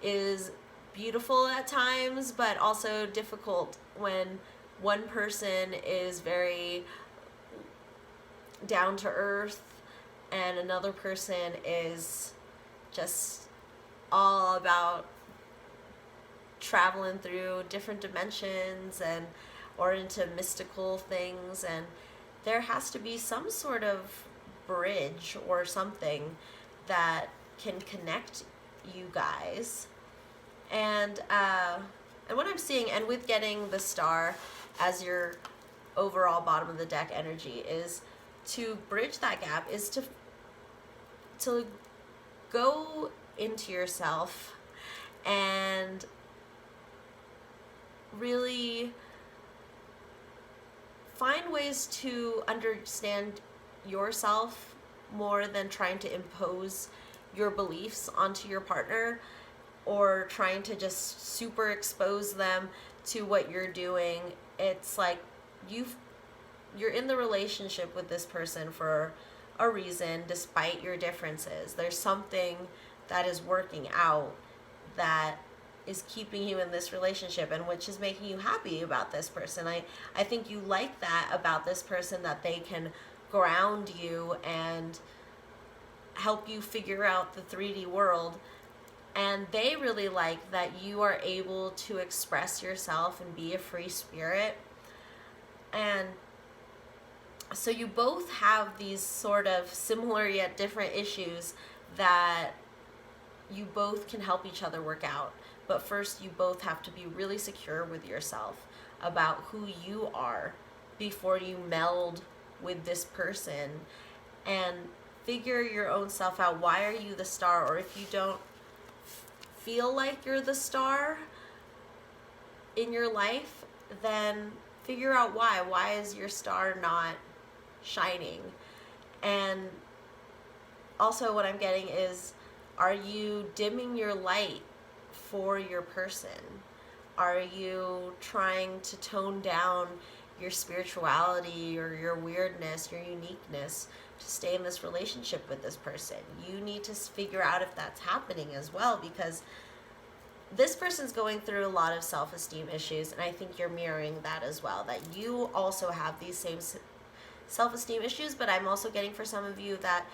is beautiful at times, but also difficult when one person is very down to earth and another person is just all about traveling through different dimensions and or into mystical things, and there has to be some sort of bridge or something that can connect you guys. And what I'm seeing, and with getting the star as your overall bottom of the deck energy, is to bridge that gap, is to go into yourself and really find ways to understand yourself more than trying to impose your beliefs onto your partner, or trying to just super expose them to what you're doing. It's like you're in the relationship with this person for a reason, despite your differences. There's something that is working out that is keeping you in this relationship, and which is making you happy about this person. I think you like that about this person, that they can ground you and help you figure out the 3D world. And they really like that you are able to express yourself and be a free spirit. And so you both have these sort of similar yet different issues that you both can help each other work out. But first, you both have to be really secure with yourself about who you are before you meld with this person, and figure your own self out. Why are you the star? Or if you don't feel like you're the star in your life, then figure out why. Why is your star not shining? And also what I'm getting is, are you dimming your light for your person? Are you trying to tone down your spirituality or your weirdness, your uniqueness, to stay in this relationship with this person? You need to figure out if that's happening as well, because this person's going through a lot of self-esteem issues, and I think you're mirroring that as well, that you also have these same self-esteem issues. But I'm also getting for some of you that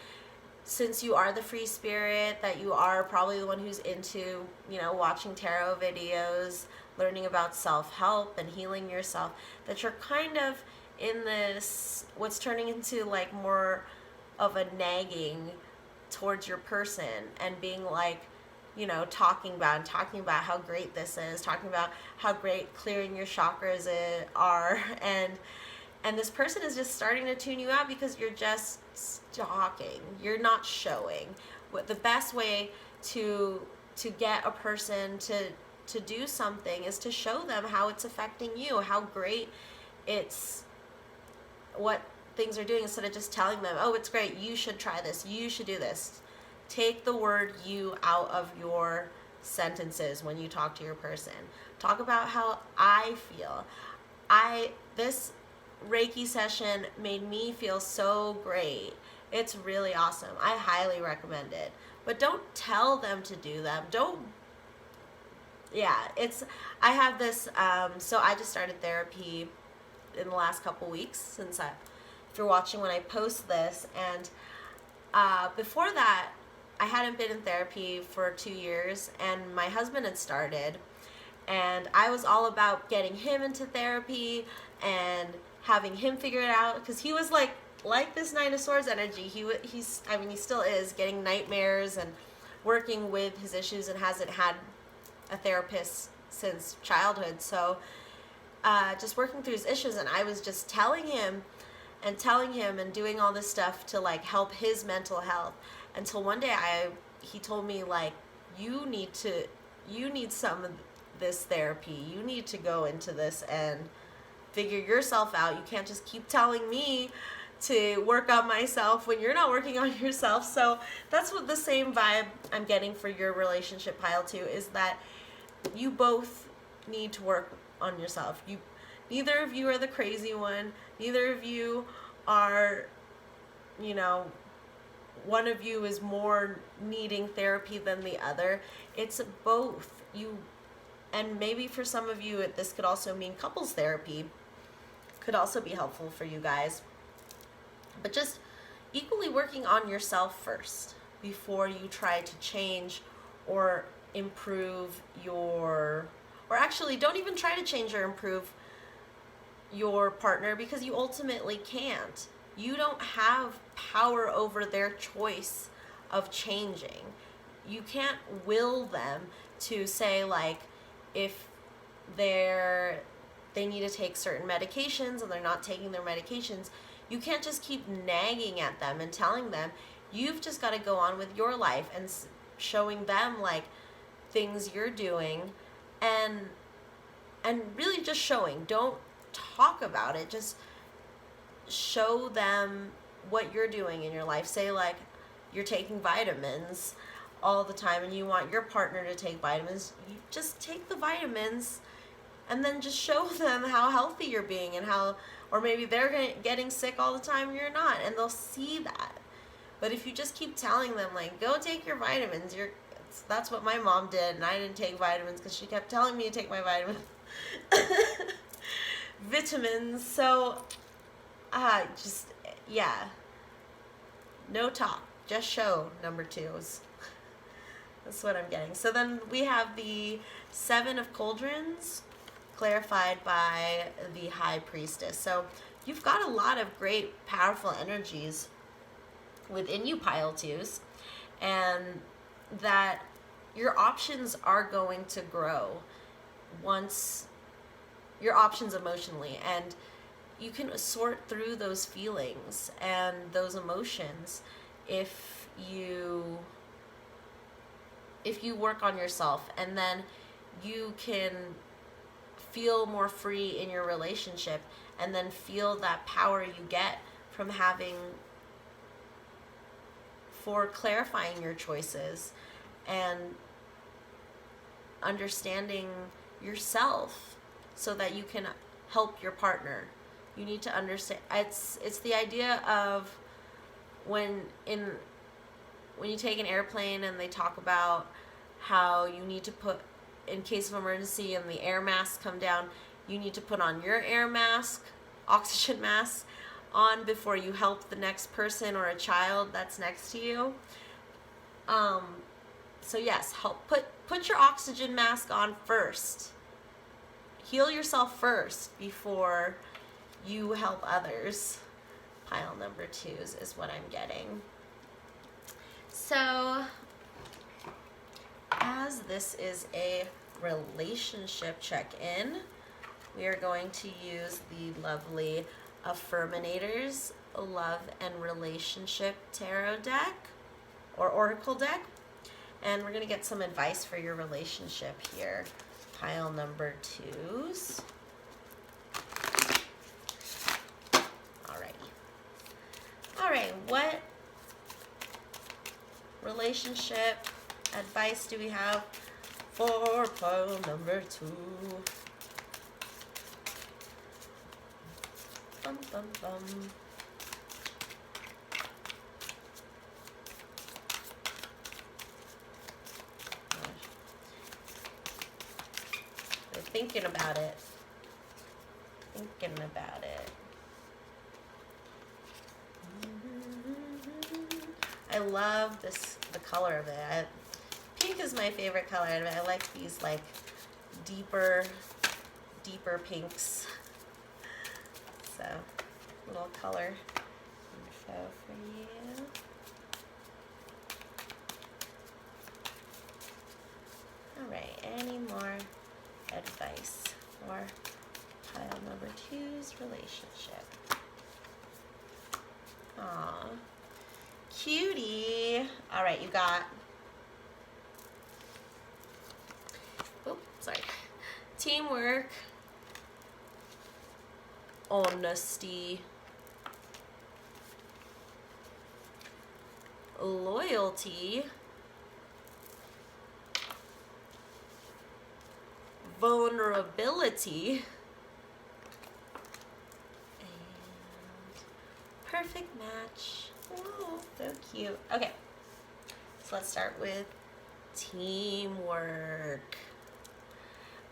since you are the free spirit, that you are probably the one who's into, watching tarot videos, learning about self-help and healing yourself, that you're kind of in this, what's turning into like more of a nagging towards your person, and being like, talking about how great this is, talking about how great clearing your chakras are, and this person is just starting to tune you out because you're just talking. You're not showing. What the best way to get a person to do something is to show them how it's affecting you, how great it's, what things are doing, instead of just telling them, oh, it's great, you should try this, you should do this. Take the word you out of your sentences when you talk to your person. Talk about how I feel. This Reiki session made me feel so great. It's really awesome. I highly recommend it. But don't tell them to do that. I have this, so I just started therapy in the last couple weeks, if you're watching when I post this, and before that, I hadn't been in therapy for 2 years, and my husband had started, and I was all about getting him into therapy and having him figure it out, because he was like this Nine of Swords energy. He still is getting nightmares and working with his issues, and hasn't had a therapist since childhood. So just working through his issues, and I was just telling him and doing all this stuff to like help his mental health, until one day he told me, like, you need some of this therapy. You need to go into this and figure yourself out. You can't just keep telling me to work on myself when you're not working on yourself. So that's what the same vibe I'm getting for your relationship, pile 2, is that you both need to work on yourself. Neither of you are the crazy one. Neither of you are, one of you is more needing therapy than the other. It's both. And maybe for some of you, this could also mean couples therapy. Could also be helpful for you guys. But just equally working on yourself first before you try to change or improve your or actually don't even try to change or improve your partner, because you ultimately can't. You don't have power over their choice of changing. You can't will them to say, like, if they need to take certain medications and they're not taking their medications, you can't just keep nagging at them and telling them. You've just got to go on with your life and showing them, like, things you're doing, and really just showing. Don't talk about it, just show them what you're doing in your life. Say, like, you're taking vitamins all the time and you want your partner to take vitamins. You just take the vitamins and then just show them how healthy you're being, and how, or maybe they're getting sick all the time and you're not, and they'll see that. But if you just keep telling them, like, go take your vitamins, that's what my mom did, and I didn't take vitamins because she kept telling me to take my vitamins. Vitamins. So just, yeah, no talk, just show, number 2s. That's what I'm getting. So then we have the 7 of Cauldrons, clarified by the High Priestess. So you've got a lot of great, powerful energies within you, pile 2s, and that your options are going to grow once your options emotionally, and you can sort through those feelings and those emotions if you work on yourself, and then you can feel more free in your relationship, and then feel that power you get from for clarifying your choices and understanding yourself so that you can help your partner. You need to understand. It's the idea of when you take an airplane and they talk about how you need to put, in case of emergency and the air masks come down, you need to put on your air mask, oxygen mask, on before you help the next person or a child that's next to you. So yes, help put your oxygen mask on first. Heal yourself first before you help others. Pile number 2s is what I'm getting. So, as this is a relationship check-in, we are going to use the lovely Affirminators Love and Relationship Tarot deck, or Oracle deck, and we're going to get some advice for your relationship here. Pile number 2s. Alright, what relationship advice do we have for pile number 2? Bum, bum, bum. They're thinking about it. I love the color of it. Pink is my favorite color. I like these, like, deeper pinks. So, little color info for you. Alright, any more advice for pile number 2's relationship? Aww. Cutie. Alright, you got, teamwork, honesty, loyalty, vulnerability, and perfect match. Oh, so cute. Okay, so let's start with teamwork.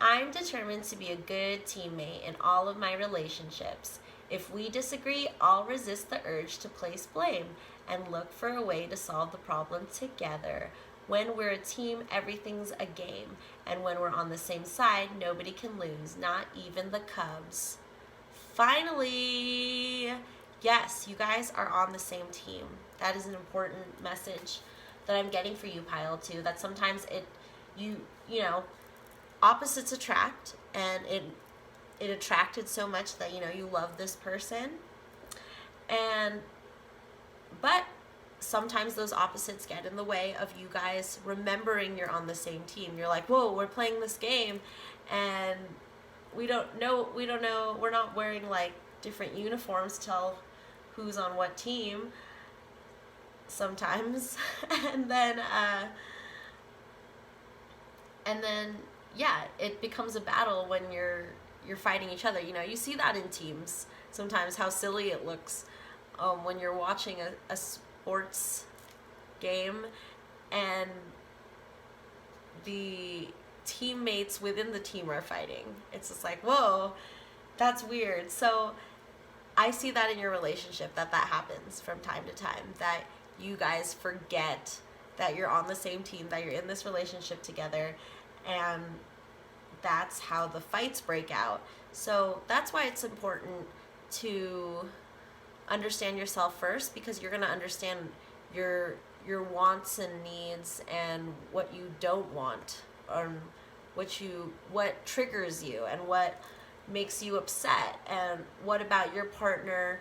I'm determined to be a good teammate in all of my relationships. If we disagree, I'll resist the urge to place blame and look for a way to solve the problem together. When we're a team, everything's a game. And when we're on the same side, nobody can lose, not even the Cubs. Finally, yes, you guys are on the same team. That is an important message that I'm getting for you, Pile 2, that sometimes you know, opposites attract, and it attracted so much that, you know, you love this person. But sometimes those opposites get in the way of you guys remembering you're on the same team. You're like, whoa, we're playing this game, and we don't know, we're not wearing like different uniforms to tell who's on what team sometimes. and then yeah, it becomes a battle when you're fighting each other. You know, you see that in teams sometimes, how silly it looks when you're watching a sports game and the teammates within the team are fighting. It's just like, whoa, that's weird. So I see that in your relationship, that happens from time to time, that you guys forget that you're on the same team, that you're in this relationship together, and that's how the fights break out. So that's why it's important to understand yourself first, because you're going to understand your wants and needs and what you don't want, or what triggers you and what makes you upset, and what about your partner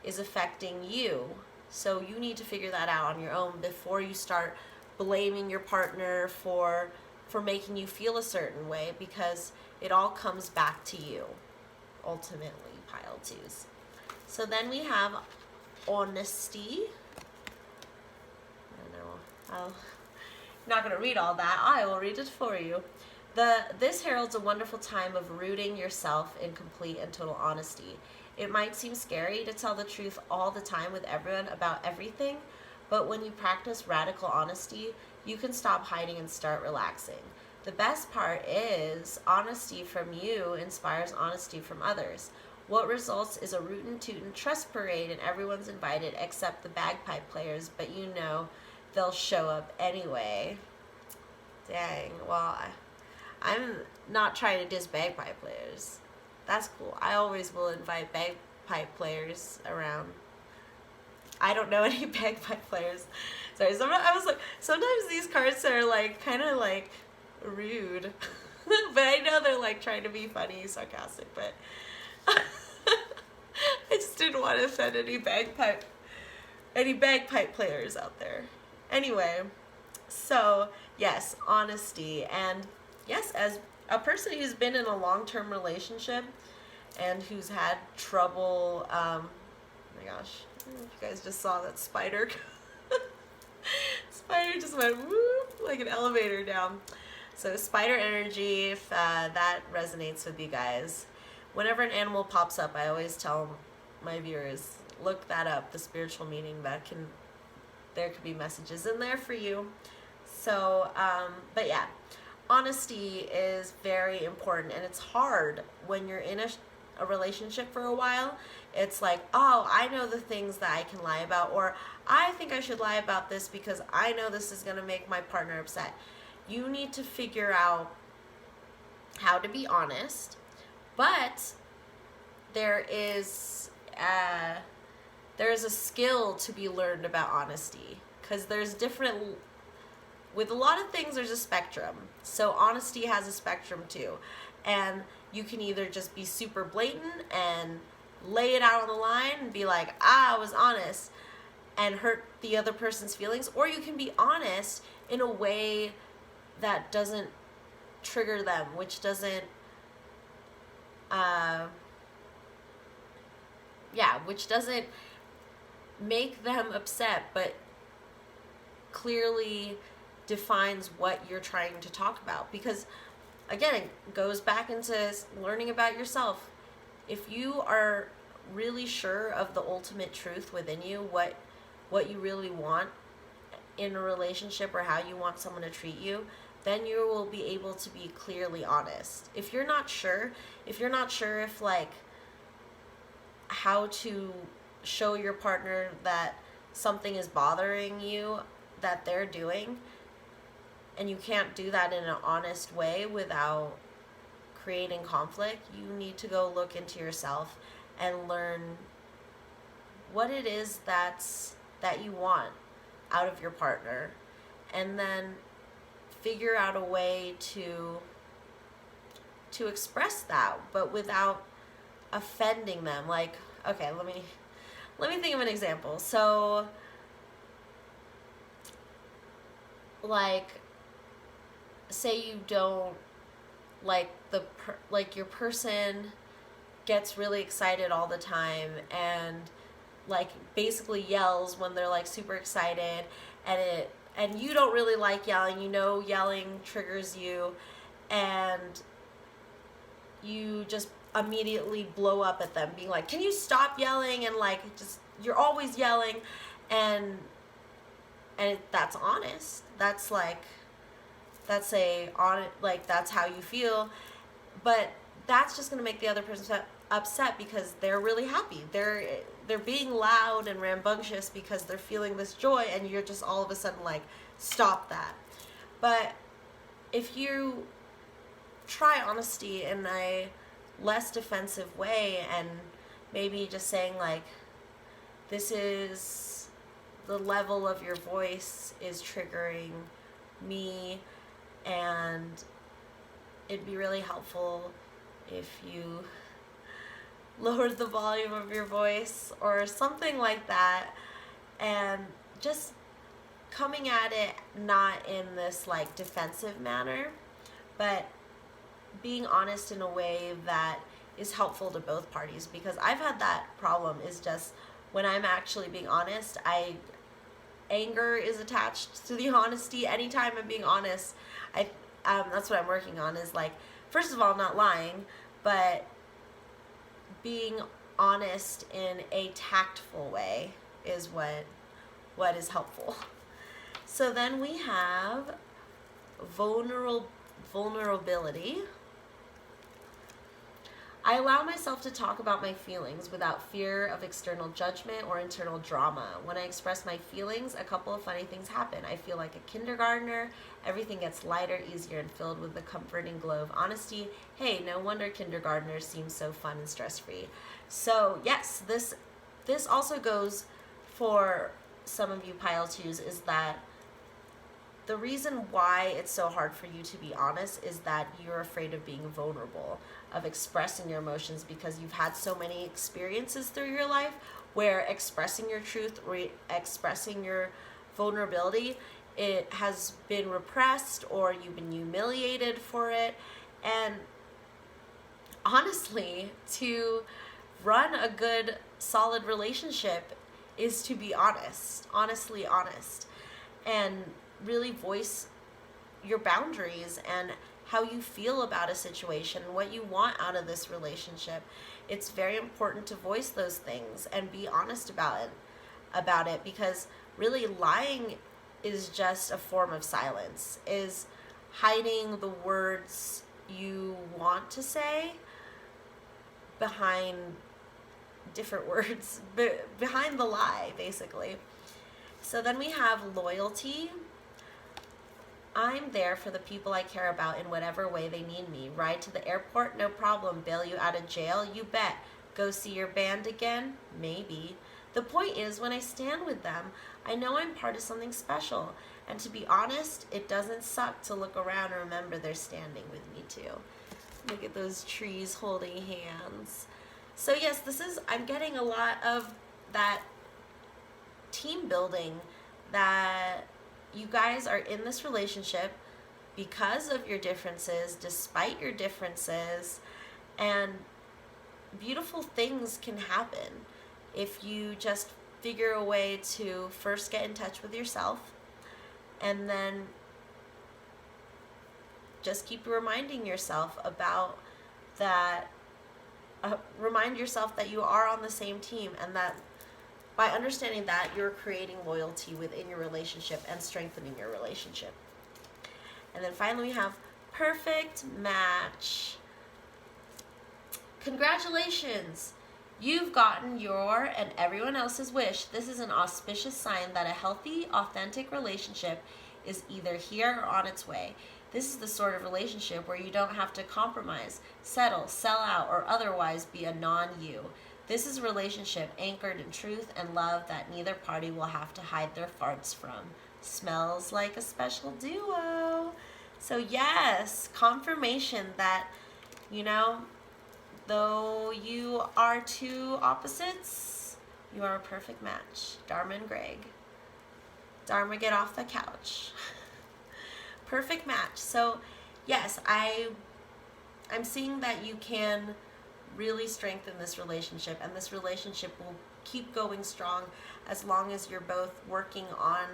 is affecting you. So you need to figure that out on your own before you start blaming your partner for making you feel a certain way, because it all comes back to you ultimately, Pile 2s. So then we have honesty. I know, I'm not going to read all that. I will read it for you. This heralds a wonderful time of rooting yourself in complete and total honesty. It might seem scary to tell the truth all the time with everyone about everything, but when you practice radical honesty, you can stop hiding and start relaxing. The best part is, honesty from you inspires honesty from others. What results is a rootin' tootin' trust parade, and everyone's invited except the bagpipe players, but you know they'll show up anyway. Dang, well, I'm not trying to diss bagpipe players. That's cool. I always will invite bagpipe players around. I don't know any bagpipe players. Sorry, I was like, sometimes these cards are like kind of like rude, but I know they're like trying to be funny, sarcastic. But I just didn't want to offend any bagpipe players out there. Anyway, so yes, honesty, and yes, as a person who's been in a long-term relationship and who's had trouble, oh my gosh, I don't know if you guys just saw that spider. Spider just went whoop, like an elevator down. So spider energy, if that resonates with you guys. Whenever an animal pops up, I always tell my viewers, look that up, the spiritual meaning. There could be messages in there for you. So, but yeah, honesty is very important, and it's hard when you're in a relationship for a while. It's like, oh, I know the things that I can lie about, or I think I should lie about this because I know this is going to make my partner upset. You need to figure out how to be honest, but there is a skill to be learned about honesty, because there's with a lot of things there's a spectrum. So honesty has a spectrum too, and you can either just be super blatant and lay it out on the line and be like, I was honest, and hurt the other person's feelings, or you can be honest in a way that doesn't trigger them, which doesn't make them upset, but clearly defines what you're trying to talk about. Because again, it goes back into learning about yourself. If you are really sure of the ultimate truth within you, what you really want in a relationship, or how you want someone to treat you, then you will be able to be clearly honest. If you're not sure if like how to show your partner that something is bothering you that they're doing, and you can't do that in an honest way without creating conflict, you need to go look into yourself and learn what it is that you want out of your partner, and then figure out a way to express that, but without offending them. Like, okay, let me think of an example. So, like, say you don't like your person gets really excited all the time and like basically yells when they're like super excited, and you don't really like yelling. You know, yelling triggers you, and you just immediately blow up at them, being like, "Can you stop yelling?" And like, just, you're always yelling, and that's honest. That's like, that's that's how you feel, but that's just gonna make the other person upset because they're really happy. They're being loud and rambunctious because they're feeling this joy, and you're just all of a sudden like, stop that. But if you try honesty in a less defensive way, and maybe just saying like, this is the level of your voice is triggering me, and it'd be really helpful if you lowered the volume of your voice or something like that, and just coming at it not in this like defensive manner, but being honest in a way that is helpful to both parties. Because I've had that problem, is just when I'm actually being honest, anger is attached to the honesty. Anytime I'm being honest, that's what I'm working on, is like, first of all, not lying, but being honest in a tactful way is what is helpful. So then we have vulnerability. I allow myself to talk about my feelings without fear of external judgment or internal drama. When I express my feelings, a couple of funny things happen. I feel like a kindergartner. Everything gets lighter, easier, and filled with the comforting glow of honesty. Hey, no wonder kindergartners seem so fun and stress-free. So yes, this also goes for some of you Pile 2s, is that the reason why it's so hard for you to be honest is that you're afraid of being vulnerable, of expressing your emotions, because you've had so many experiences through your life where expressing your truth or expressing your vulnerability, it has been repressed or you've been humiliated for it. And honestly, to run a good, solid relationship is to be honest, honestly honest, and really voice your boundaries and how you feel about a situation, what you want out of this relationship. It's very important to voice those things and be honest about it, because really lying is just a form of silence, is hiding the words you want to say behind different words, behind the lie, basically. So then we have loyalty. I'm there for the people I care about in whatever way they need me. Ride to the airport? No problem. Bail you out of jail? You bet. Go see your band again? Maybe. The point is, when I stand with them, I know I'm part of something special. And to be honest, it doesn't suck to look around and remember they're standing with me too. Look at those trees holding hands. So yes, I'm getting a lot of that team building, that you guys are in this relationship because of your differences, despite your differences, and beautiful things can happen if you just figure a way to first get in touch with yourself, and then just keep reminding yourself about that. Remind yourself that you are on the same team, and that by understanding that, you're creating loyalty within your relationship and strengthening your relationship. And then finally we have perfect match. Congratulations! You've gotten your and everyone else's wish. This is an auspicious sign that a healthy, authentic relationship is either here or on its way. This is the sort of relationship where you don't have to compromise, settle, sell out, or otherwise be a non-you. This is a relationship anchored in truth and love that neither party will have to hide their farts from. Smells like a special duo. So yes, confirmation that, you know, though you are two opposites, you are a perfect match. Dharma and Greg. Dharma, get off the couch. Perfect match. So yes, I'm seeing that you can really strengthen this relationship, and this relationship will keep going strong as long as you're both working on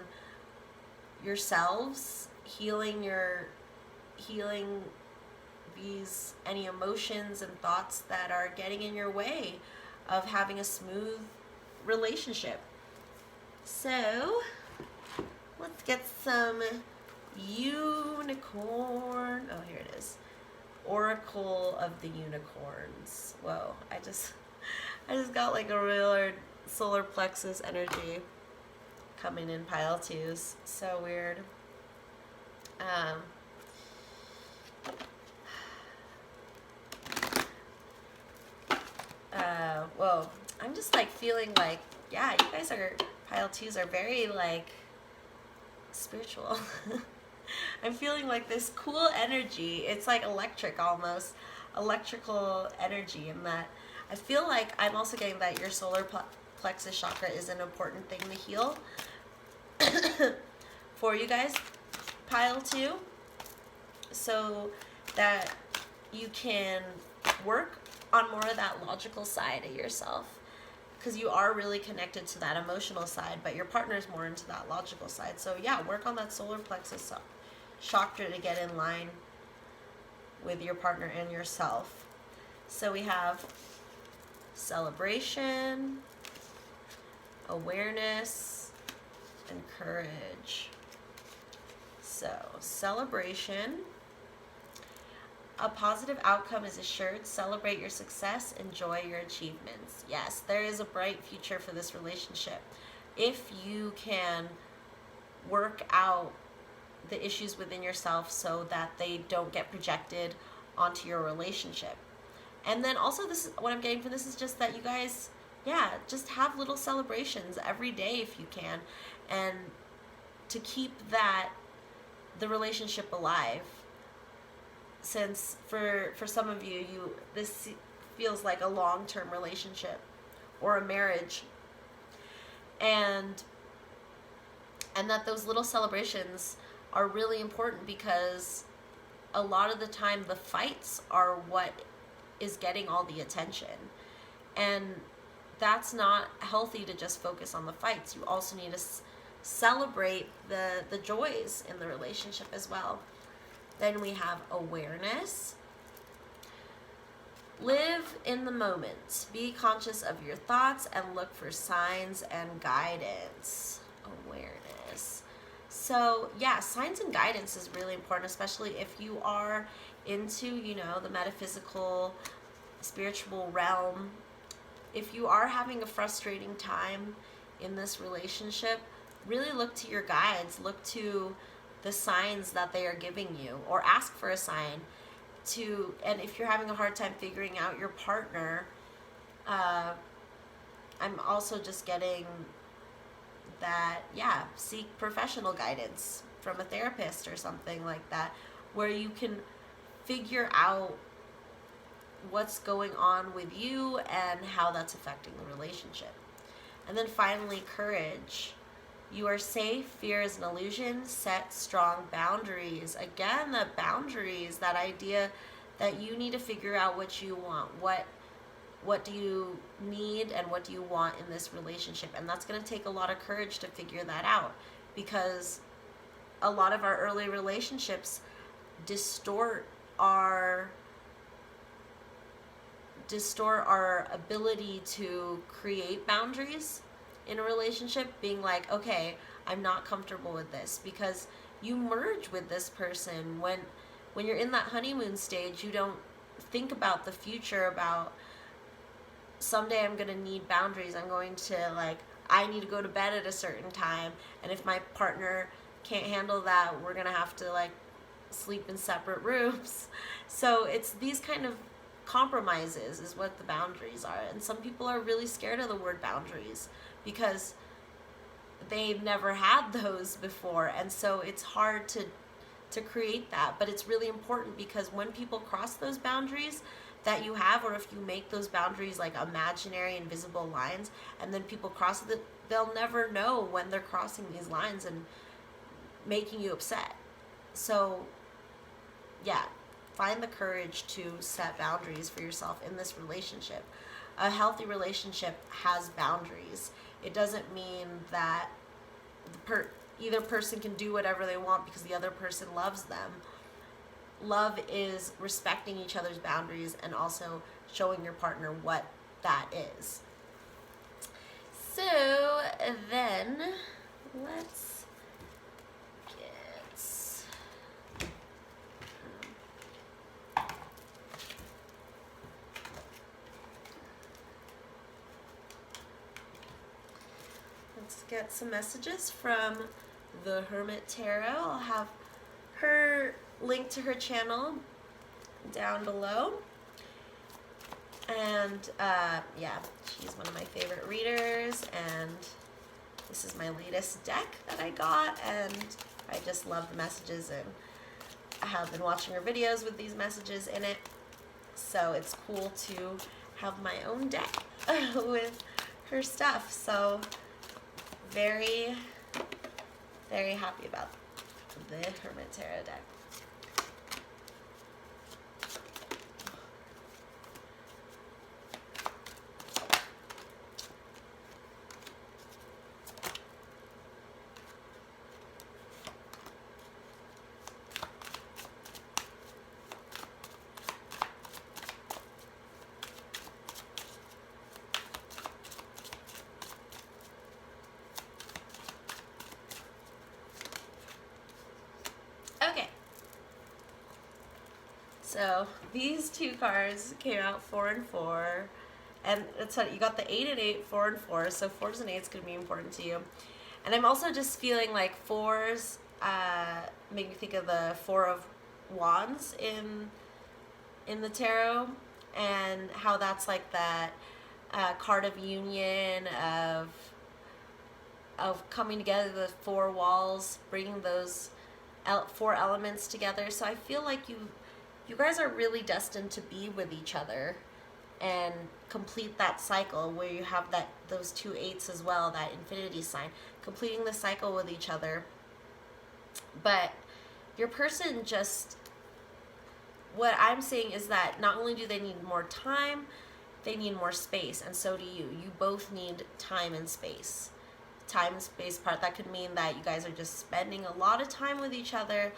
yourselves, healing these any emotions and thoughts that are getting in your way of having a smooth relationship. So let's get some unicorn. Oh, here it is. Oracle of the Unicorns. Whoa, I just got like a real solar plexus energy coming in pile twos. So weird. Whoa, I'm just like feeling like, yeah, you guys are, pile twos are very like spiritual. I'm feeling like this cool energy. It's like electric almost, electrical energy, in that I feel like I'm also getting that your solar plexus chakra is an important thing to heal for you guys, pile two, so that you can work on more of that logical side of yourself, because you are really connected to that emotional side, but your partner's more into that logical side. So yeah, work on that solar plexus chakra to get in line with your partner and yourself. So we have celebration, awareness, and courage. So celebration. A positive outcome is assured. Celebrate your success. Enjoy your achievements. Yes, there is a bright future for this relationship if you can work out the issues within yourself so that they don't get projected onto your relationship. And then also, this is what I'm getting from this is just that you guys, yeah, just have little celebrations every day if you can, and to keep the relationship alive. Since for some of you, this feels like a long-term relationship or a marriage, and that those little celebrations are really important, because a lot of the time the fights are what is getting all the attention, and that's not healthy to just focus on the fights. You also need to celebrate the joys in the relationship as well. Then we have awareness. Live in the moment. Be conscious of your thoughts and look for signs and guidance. Awareness. So yeah, signs and guidance is really important, especially if you are into, the metaphysical, spiritual realm. If you are having a frustrating time in this relationship, really look to your guides, look to the signs that they are giving you, or ask for a sign and if you're having a hard time figuring out your partner, I'm also just getting that, yeah, seek professional guidance from a therapist or something like that, where you can figure out what's going on with you and how that's affecting the relationship. And then finally, courage. You are safe. Fear is an illusion. Set strong boundaries. Again, the boundaries, that idea that you need to figure out what you want. What do you need and what do you want in this relationship? And that's going to take a lot of courage to figure that out, because a lot of our early relationships distort our ability to create boundaries in a relationship, being like, okay, I'm not comfortable with this, because you merge with this person. When you're in that honeymoon stage, you don't think about the future, about someday I'm going to need boundaries. I'm going to, I need to go to bed at a certain time, and if my partner can't handle that, we're gonna have to like sleep in separate rooms. So it's these kind of compromises is what the boundaries are. And some people are really scared of the word boundaries because they've never had those before, and so it's hard to create that. But it's really important, because when people cross those boundaries that you have, or if you make those boundaries like imaginary invisible lines, and then people cross it, they'll never know when they're crossing these lines and making you upset. So yeah, find the courage to set boundaries for yourself in this relationship. A healthy relationship has boundaries. It doesn't mean that either person can do whatever they want because the other person loves them. Love is respecting each other's boundaries and also showing your partner what that is. So then let's get some messages from the Hermit Tarot. I'll have her link to her channel down below. And yeah, she's one of my favorite readers, and this is my latest deck that I got, and I just love the messages, and I have been watching her videos with these messages in it, so it's cool to have my own deck with her stuff. So very, very happy about the Hermit Tarot deck. Okay, so these two cards came out 4 and 4, and it's you got the 8 and 8, 4 and 4, so 4s and 8s gonna be important to you. And I'm also just feeling like 4s make me think of the 4 of Wands in the tarot, and how that's like that card of union, of coming together, the 4 walls, bringing those 4 elements together. So I feel like you guys are really destined to be with each other and complete that cycle where you have those 2 8s as well, that infinity sign, completing the cycle with each other. But your person just, what I'm saying is that not only do they need more time, they need more space, and so do you. You both need time and space. Time and space part, that could mean that you guys are just spending a lot of time with each other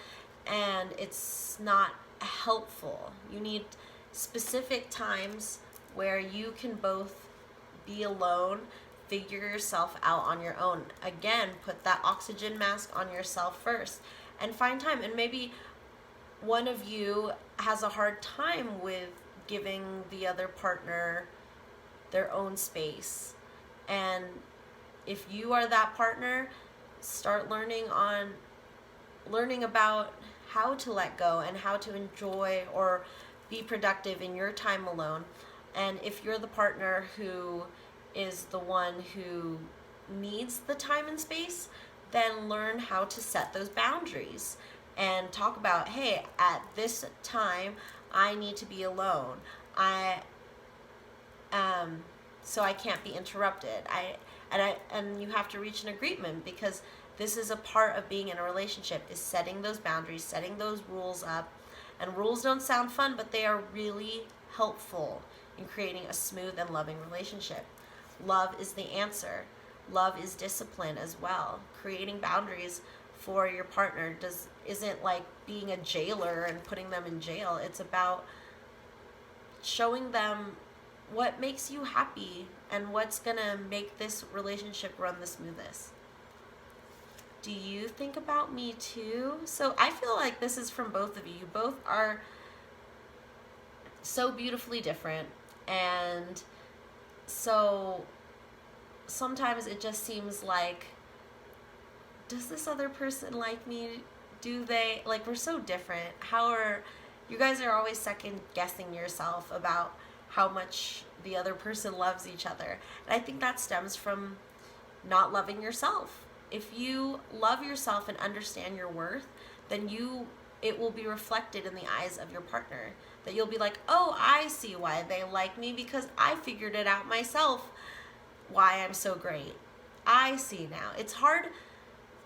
and it's not helpful. You need specific times where you can both be alone, figure yourself out on your own. Again, put that oxygen mask on yourself first and find time. And maybe one of you has a hard time with giving the other partner their own space, and if you are that partner, start learning about how to let go and how to enjoy or be productive in your time alone. And if you're the partner who is the one who needs the time and space, then learn how to set those boundaries and talk about, hey, at this time I need to be alone. So I can't be interrupted. And you have to reach an agreement, because this is a part of being in a relationship, is setting those boundaries, setting those rules up. And rules don't sound fun, but they are really helpful in creating a smooth and loving relationship. Love is the answer. Love is discipline as well. Creating boundaries for your partner isn't like being a jailer and putting them in jail. It's about showing them what makes you happy and what's gonna make this relationship run the smoothest. Do you think about me too? So I feel like this is from both of you. You both are so beautifully different, and so sometimes it just seems like does this other person like me? Do they, like, we're so different. You guys are always second guessing yourself about how much the other person loves each other. And I think that stems from not loving yourself. If you love yourself and understand your worth, then it will be reflected in the eyes of your partner. That you'll be like, oh, I see why they like me, because I figured it out myself why I'm so great. I see now. It's hard.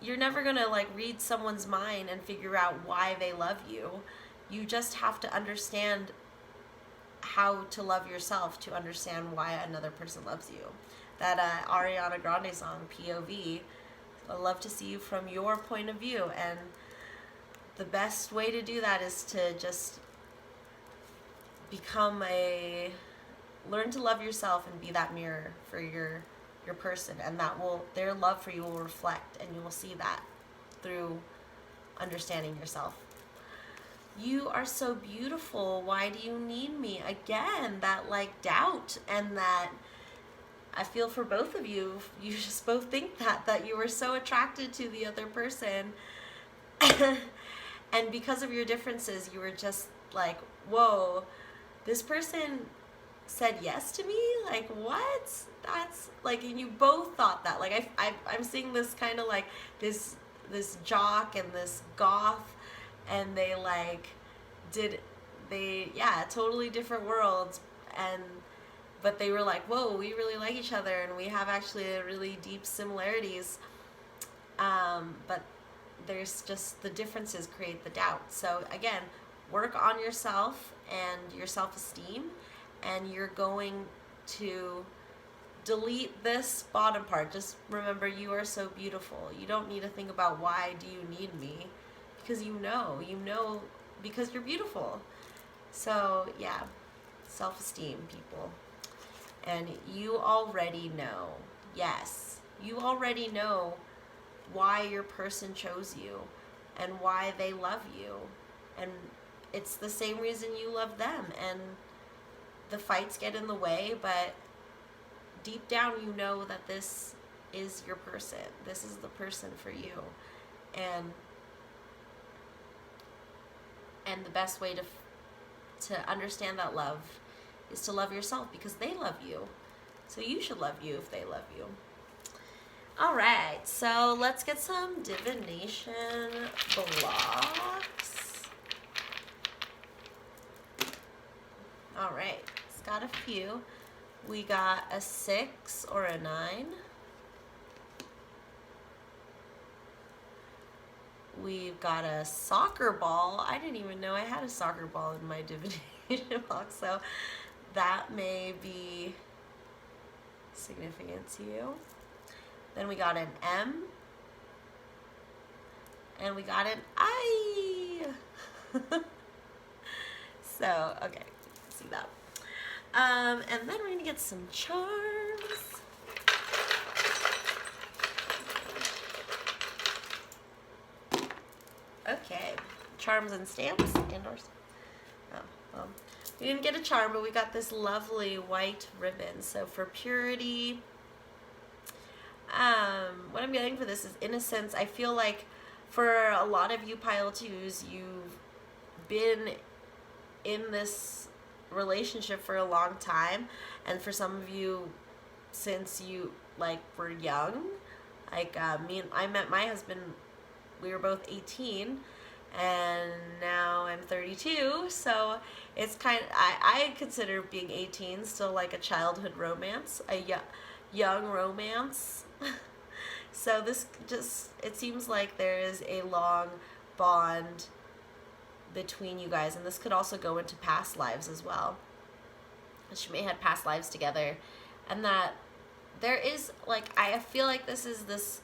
You're never gonna like read someone's mind and figure out why they love you. You just have to understand how to love yourself to understand why another person loves you. That Ariana Grande song, POV, I love to see you from your point of view. And the best way to do that is to just learn to love yourself and be that mirror for your person, and their love for you will reflect, and you will see that through understanding yourself. You are so beautiful. Why do you need me? Again, that like doubt, and that I feel for both of you. You just both think that you were so attracted to the other person. And because of your differences, you were just like, whoa, this person said yes to me? Like, what? That's like, and you both thought that. Like, I'm seeing this kind of like this jock and this goth, and they like totally different worlds, but they were like, whoa, we really like each other, and we have actually really deep similarities, but there's just the differences create the doubt. So again, work on yourself and your self-esteem, and you're going to delete this bottom part. Just remember, you are so beautiful. You don't need to think about why do you need me, because you know because you're beautiful. So yeah, self-esteem, people. And you already know, yes, you already know why your person chose you and why they love you, and it's the same reason you love them. And the fights get in the way, but deep down you know that this is your person. This is the person for you. And the best way to understand that love is to love yourself, because they love you. So you should love you if they love you. All right, so let's get some divination blocks. All right, it's got a few. We got a 6 or a 9. We've got a soccer ball. I didn't even know I had a soccer ball in my divination box, so that may be significant to you. Then we got an M, and we got an I. So, okay, see that. And then we're gonna get some charms. Okay, charms and stamps, indoors. Oh, well, we didn't get a charm, but we got this lovely white ribbon. So for purity, what I'm getting for this is innocence. I feel like for a lot of you pile 2s, you've been in this relationship for a long time, and for some of you, since you like were young. Like I met my husband, we were both 18, and now I'm 32, so it's I consider being 18 still like a childhood romance, a young romance. So this it seems like there is a long bond between you guys, and this could also go into past lives as well. You may have past lives together, and that there is like, I feel like this is this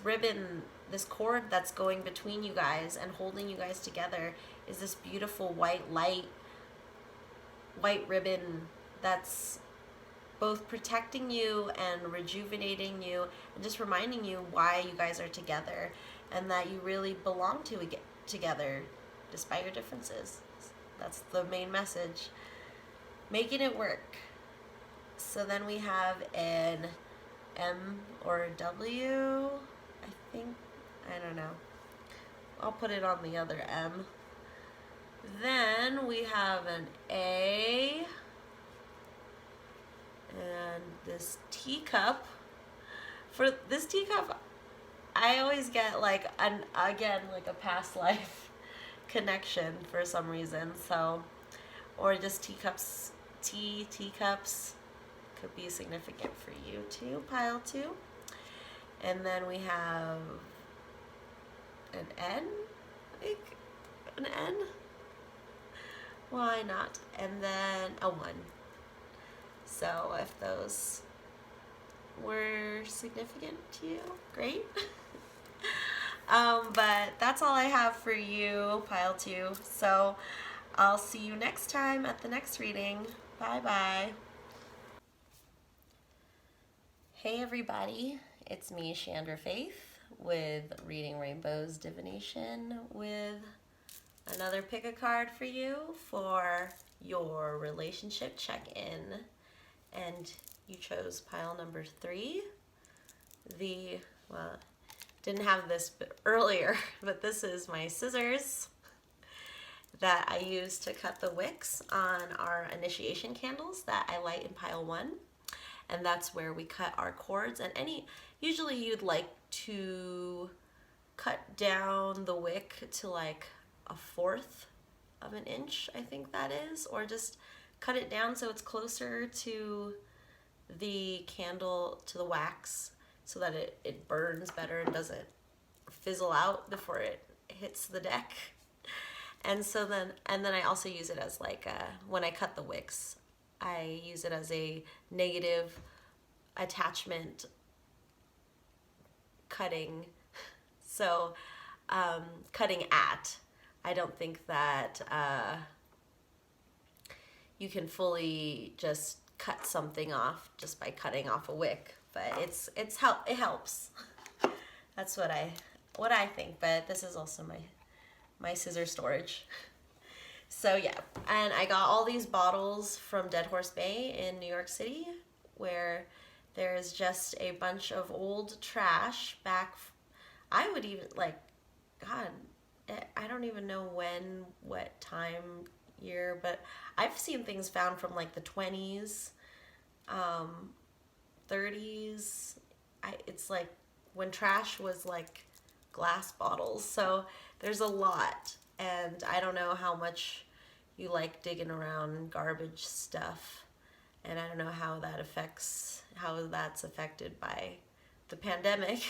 ribbon, this cord that's going between you guys and holding you guys together is this beautiful white ribbon that's both protecting you and rejuvenating you and just reminding you why you guys are together, and that you really belong together despite your differences. That's the main message. Making it work. So then we have an M or a W, I think. I don't know. I'll put it on the other M. Then we have an A. And this teacup. For this teacup, I always get like like a past life connection for some reason. So, or just teacups, teacups could be significant for you too, pile 2. And then we have an N, like an N. Why not? And then a 1. So if those were significant to you, great. But that's all I have for you, pile 2. So I'll see you next time at the next reading. Bye bye. Hey everybody, it's me, Chandra Faith, with Reading Rainbow's Divination, with another pick a card for you for your relationship check-in. And you chose pile number 3. Didn't have this earlier, but this is my scissors that I use to cut the wicks on our initiation candles that I light in pile 1. And that's where we cut our cords. And usually you'd like to cut down the wick to like 1/4 of an inch, I think that is, or just cut it down so it's closer to the candle, to the wax, so that it burns better and doesn't fizzle out before it hits the deck. And then I also use it as like when I cut the wicks, I use it as a negative attachment cutting. So cutting at. I don't think that you can fully just cut something off just by cutting off a wick, but it helps. That's what I think. But this is also my scissor storage. So yeah, and I got all these bottles from Dead Horse Bay in New York City, where there's just a bunch of old trash back. I would even God, I don't even know what time year, but I've seen things found from like the 20s, 30s. It's like when trash was like glass bottles. So there's a lot, and I don't know how much you like digging around garbage stuff, and I don't know how that's affected by the pandemic.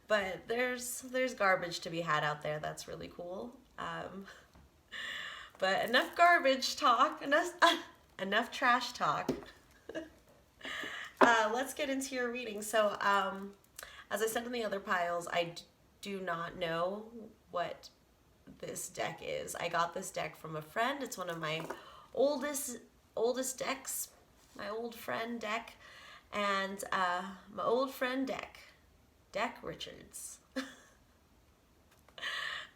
But there's garbage to be had out there. That's really cool. But enough garbage talk, enough trash talk. Let's get into your reading. So, as I said in the other piles, I do not know what this deck is. I got this deck from a friend. It's one of my oldest decks, my old friend deck, and my old friend Deck Richards.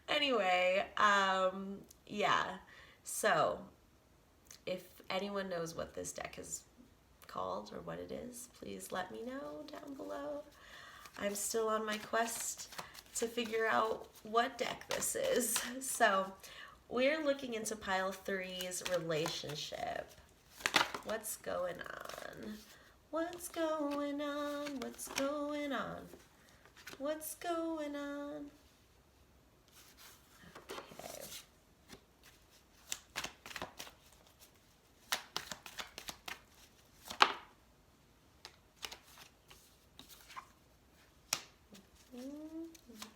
Anyway, yeah. So, if anyone knows what this deck is called or what it is, please let me know down below. I'm still on my quest to figure out what deck this is. So, we're looking into pile 3's relationship. What's going on? What's going on? What's going on? What's going on? Okay.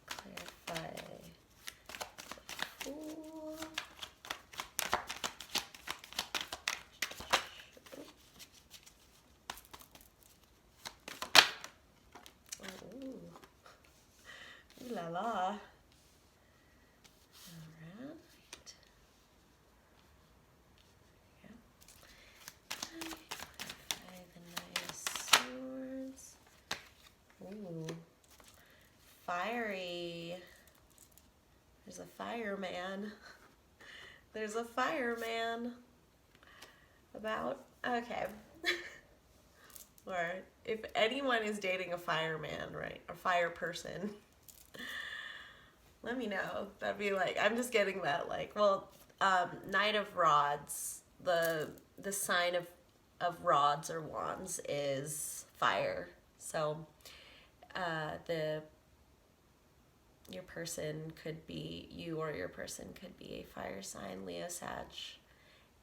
Clarify. Fool. Ooh la la. All right. Yeah. Clarify the Knight of Swords. Ooh. Fiery. There's a fireman. There's a fireman. Okay. Or if anyone is dating a fireman, right? A fire person, Let me know. That'd be like, I'm just getting that, like, well, Knight of Rods, the sign of rods or wands is fire. So the your person could be, you or your person could be a fire sign, Leo, Sag,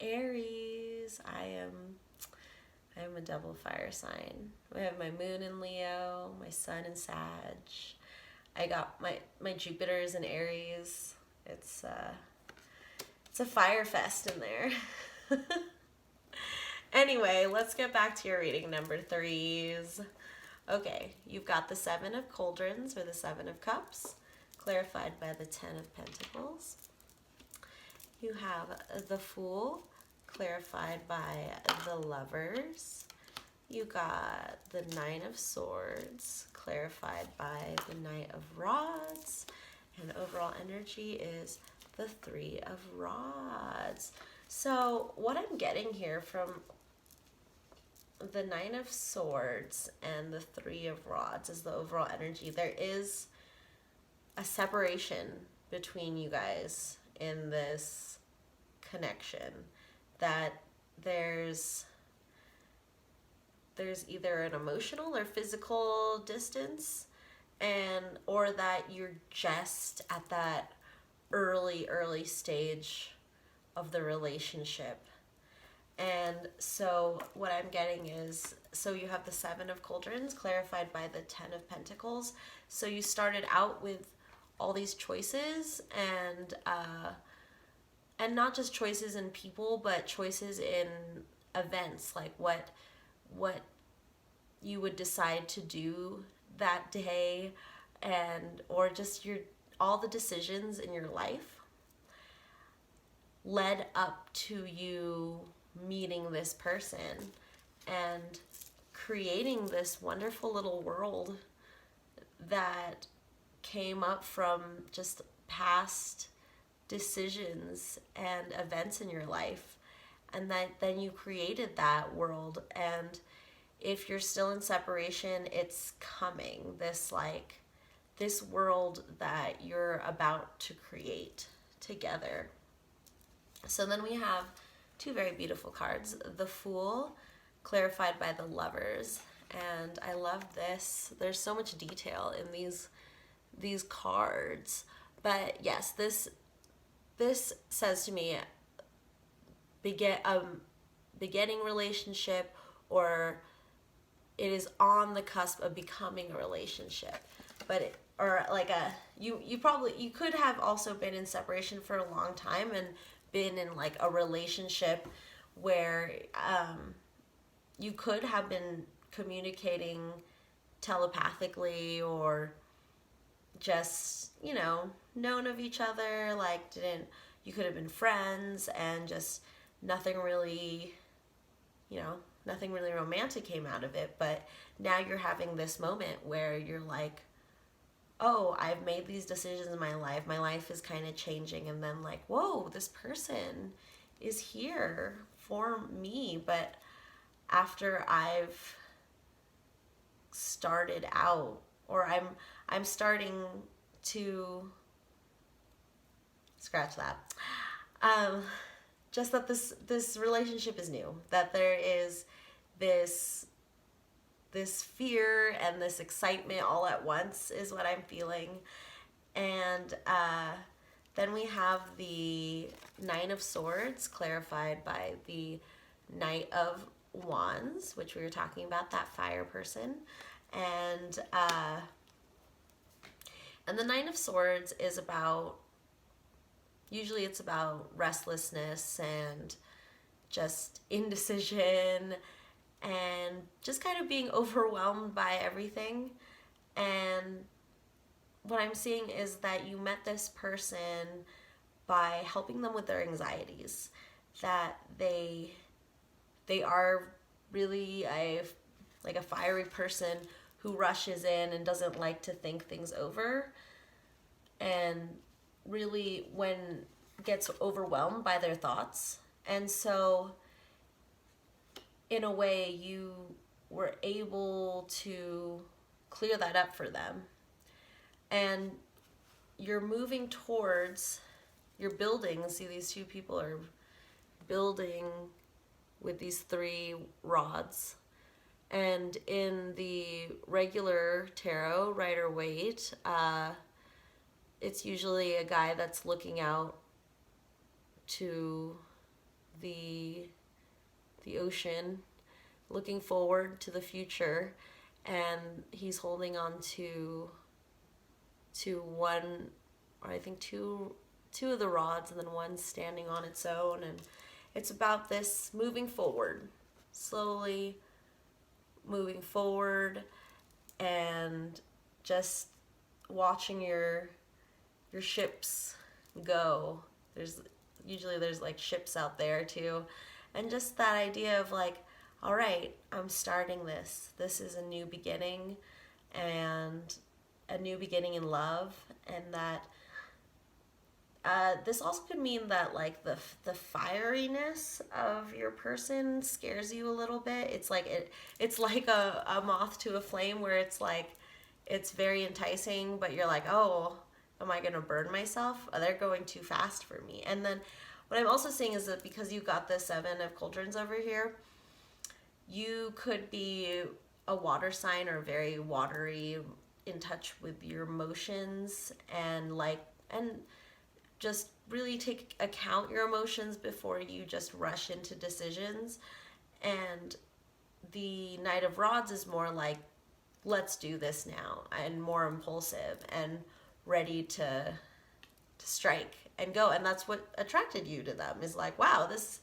Aries. I'm a double fire sign. I have my moon in Leo, my sun in Sag. I got my Jupiter's in Aries. It's a fire fest in there. Anyway, let's get back to your reading, number threes. Okay, you've got the Seven of Cauldrons or the Seven of Cups, clarified by the Ten of Pentacles. You have the Fool, clarified by the Lovers. You got the Nine of Swords, clarified by the Knight of Rods. And overall energy is the Three of Rods. So what I'm getting here from the Nine of Swords and the Three of Rods is the overall energy. There is a separation between you guys in this connection, that there's either an emotional or physical distance, and or that you're just at that early stage of the relationship. And so what I'm getting is, so you have the Seven of Cauldrons clarified by the Ten of Pentacles. So you started out with all these choices, and not just choices in people, but choices in events, like what you would decide to do that day, and or just all the decisions in your life led up to you meeting this person and creating this wonderful little world that came up from just past decisions and events in your life, and that then you created that world. And if you're still in separation, it's coming, this world that you're about to create together. So then we have two very beautiful cards. The Fool, clarified by the Lovers. And I love this. There's so much detail in these cards. But yes, this says to me beginning relationship, or it is on the cusp of becoming a relationship. But you could have also been in separation for a long time and been in like a relationship where you could have been communicating telepathically, or just, known of each other, you could have been friends, and just nothing really romantic came out of it. But now you're having this moment where you're like, oh, I've made these decisions in my life is kind of changing, and then like, whoa, this person is here for me. But after I've started out, or I'm starting to scratch that, just that this relationship is new, that there is this fear and this excitement all at once is what I'm feeling. And then we have the Nine of Swords clarified by the Knight of Wands, which we were talking about, that fire person. And the Nine of Swords is usually it's about restlessness and just indecision and just kind of being overwhelmed by everything. And what I'm seeing is that you met this person by helping them with their anxieties, that they are really a fiery person who rushes in and doesn't like to think things over, and really gets overwhelmed by their thoughts. And so in a way you were able to clear that up for them, and you're moving towards, you're building. See, these two people are building with these 3 rods. And in the regular tarot, Rider-Waite, it's usually a guy that's looking out to the ocean, looking forward to the future, and he's holding on to one, or I think two of the rods, and then one standing on its own. And it's about this moving forward, slowly moving forward, and just watching your ships go. There's like ships out there too, and just that idea of like, all right, I'm starting this. This is a new beginning, and a new beginning in love, and that this also could mean that like the fieriness of your person scares you a little bit. It's like it's like a moth to a flame, where it's like it's very enticing, but you're like, oh, am I gonna burn myself? They're going too fast for me. And then what I'm also seeing is that because you've got the 7 of cauldrons over here, you could be a water sign, or very watery, in touch with your emotions, and just really take account your emotions before you just rush into decisions. And the Knight of Rods is more like, let's do this now, and more impulsive and ready to strike and go. And that's what attracted you to them, is like, wow, this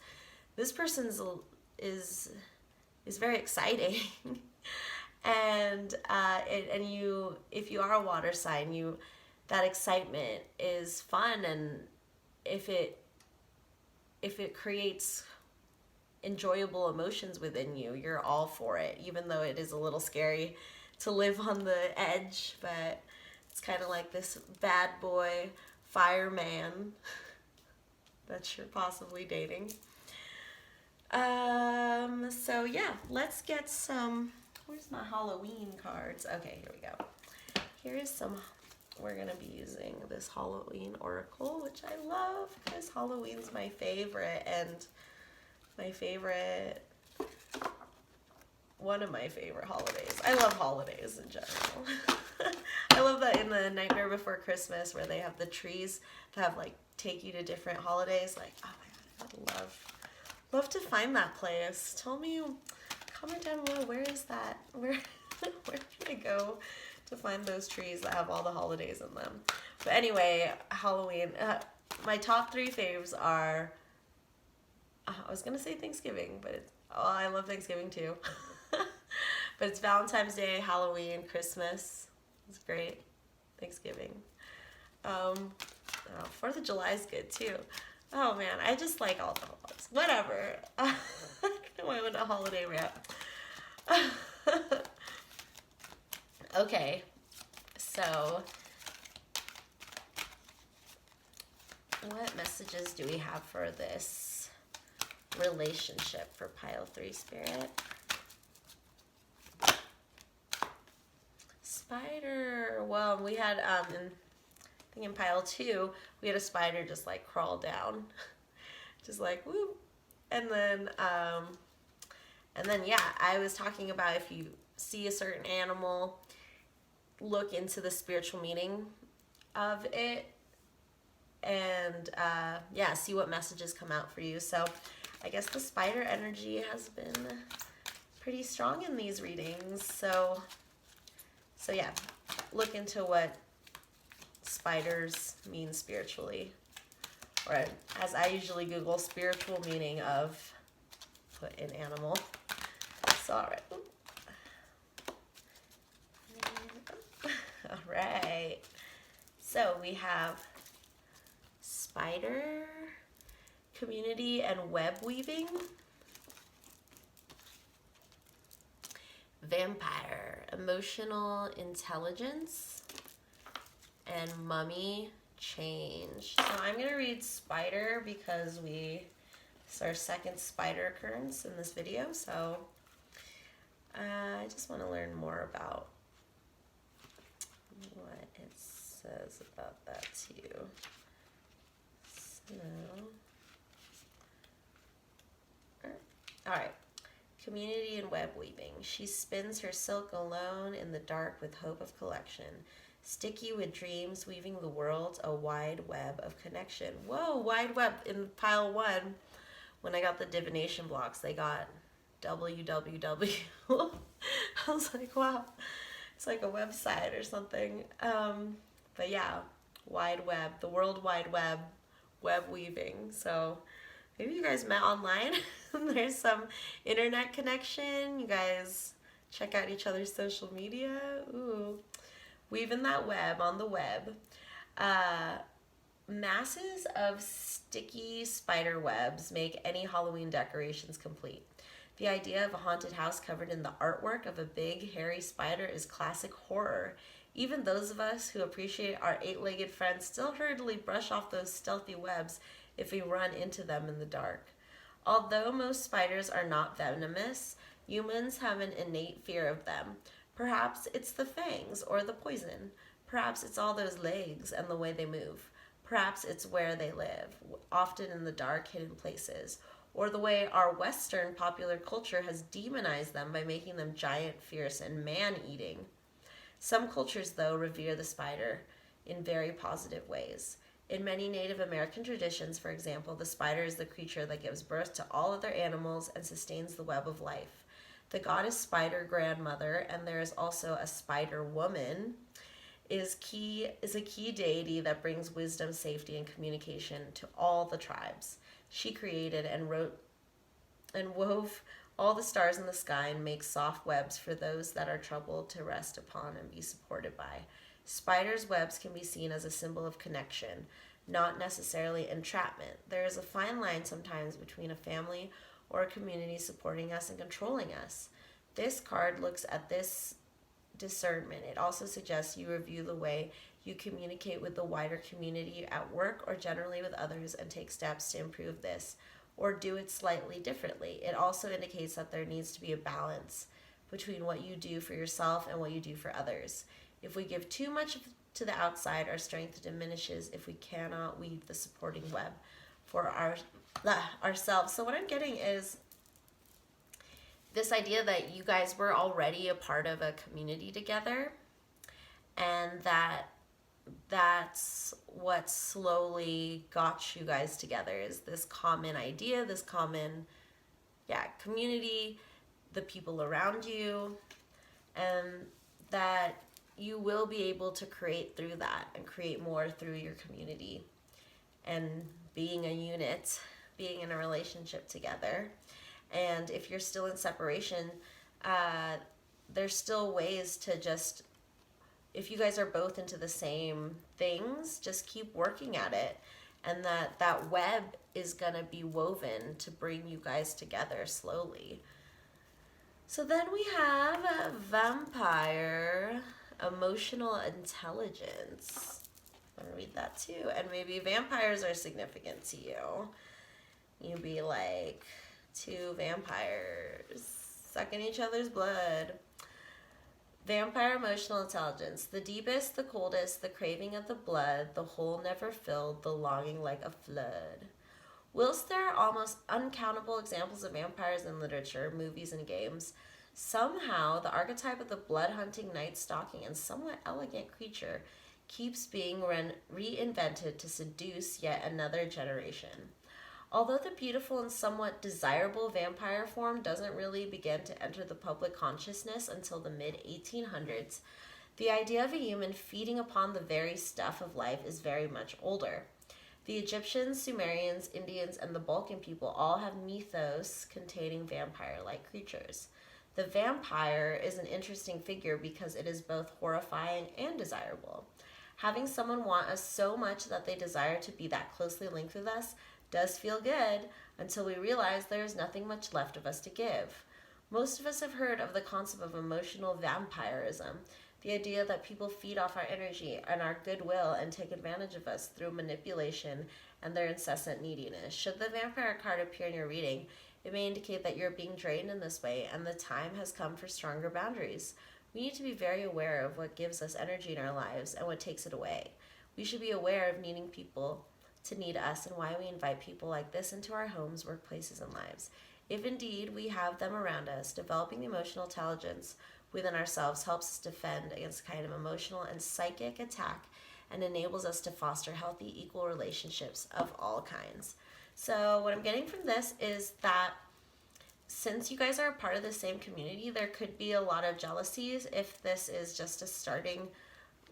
person's is very exciting. And you, if you are a water sign, that excitement is fun, and if it creates enjoyable emotions within you, you're all for it, even though it is a little scary to live on the edge. But it's kind of like this bad boy fireman that you're possibly dating. So yeah, let's get some, where's my Halloween cards? Okay, here we go. Here is some, we're gonna be using this Halloween oracle, which I love because Halloween's my favorite, and one of my favorite holidays. I love holidays in general. I love that in the Nightmare Before Christmas, where they have the trees that have like take you to different holidays. Like, oh my god, I'd love to find that place. Tell me, comment down below, where is that? Where can I go to find those trees that have all the holidays in them? But anyway, Halloween. My top 3 faves are, I was gonna say Thanksgiving, but I love Thanksgiving too. But it's Valentine's Day, Halloween, Christmas. It's great. Thanksgiving. 4th of July is good too. Oh man, I just like all the holidays. Whatever. I went a holiday rant. Okay, so what messages do we have for this relationship for pile 3 spirit? Spider. Well, we had I think in pile 2 we had a spider just like crawl down, just like whoop, and then yeah, I was talking about if you see a certain animal, look into the spiritual meaning of it, and yeah, see what messages come out for you. So I guess the spider energy has been pretty strong in these readings. So yeah, look into what spiders mean spiritually, or as I usually Google, spiritual meaning of, put in animal. So alright. Alright. So we have spider, community, and web weaving. Vampire, emotional intelligence, and mummy, change. So I'm going to read spider because it's our second spider occurrence in this video. So I just want to learn more about what it's says about that too. So, all right. Community and web weaving. She spins her silk alone in the dark with hope of collection. Sticky with dreams, weaving the world a wide web of connection. Whoa, wide web in pile one. When I got the divination blocks, they got www. I was like, wow, it's like a website or something. But yeah, wide web, the world wide web, web weaving. So maybe you guys met online. There's some internet connection. You guys check out each other's social media. Ooh, weaving that web on the web. Masses of sticky spider webs make any Halloween decorations complete. The idea of a haunted house covered in the artwork of a big, hairy spider is classic horror. Even those of us who appreciate our eight-legged friends still hurriedly brush off those stealthy webs if we run into them in the dark. Although most spiders are not venomous, humans have an innate fear of them. Perhaps it's the fangs or the poison. Perhaps it's all those legs and the way they move. Perhaps it's where they live, often in the dark, hidden places, or the way our Western popular culture has demonized them by making them giant, fierce, and man-eating. Some cultures, though, revere the spider in very positive ways. In many Native American traditions, for example, the spider is the creature that gives birth to all other animals and sustains the web of life. The goddess spider grandmother, and there is also a spider woman, is a key deity that brings wisdom, safety, and communication to all the tribes. She created and wove all the stars in the sky and makes soft webs for those that are troubled to rest upon and be supported by. Spiders' webs can be seen as a symbol of connection, not necessarily entrapment. There is a fine line sometimes between a family or a community supporting us and controlling us. This card looks at this discernment. It also suggests you review the way you communicate with the wider community at work or generally with others and take steps to improve this or do it slightly differently. It also indicates that there needs to be a balance between what you do for yourself and what you do for others. If we give too much to the outside, our strength diminishes if we cannot weave the supporting web for ourselves. So what I'm getting is this idea that you guys were already a part of a community together, and that's what slowly got you guys together, is this common idea, this common community, the people around you, and that you will be able to create through that and create more through your community and being a unit, being in a relationship together. And if you're still in separation, there's still ways to just, if you guys are both into the same things, just keep working at it. And that web is going to be woven to bring you guys together slowly. So then we have a vampire, emotional intelligence. I'm going to read that too. And maybe vampires are significant to you. You'd be like, two vampires sucking each other's blood. Vampire emotional intelligence. The deepest, the coldest, the craving of the blood, the hole never filled, the longing like a flood. Whilst there are almost uncountable examples of vampires in literature, movies, and games, somehow the archetype of the blood-hunting, night-stalking, and somewhat elegant creature keeps being reinvented to seduce yet another generation. Although the beautiful and somewhat desirable vampire form doesn't really begin to enter the public consciousness until the mid-1800s, the idea of a human feeding upon the very stuff of life is very much older. The Egyptians, Sumerians, Indians, and the Balkan people all have mythos containing vampire-like creatures. The vampire is an interesting figure because it is both horrifying and desirable. Having someone want us so much that they desire to be that closely linked with us does feel good until we realize there is nothing much left of us to give. Most of us have heard of the concept of emotional vampirism, the idea that people feed off our energy and our goodwill and take advantage of us through manipulation and their incessant neediness. Should the vampire card appear in your reading, it may indicate that you're being drained in this way and the time has come for stronger boundaries. we need to be very aware of what gives us energy in our lives and what takes it away. We should be aware of needing people to need us and why we invite people like this into our homes, workplaces, and lives. If indeed we have them around us, developing the emotional intelligence within ourselves helps us defend against kind of emotional and psychic attack and enables us to foster healthy, equal relationships of all kinds. So what I'm getting from this is that since you guys are a part of the same community, there could be a lot of jealousies if this is just a starting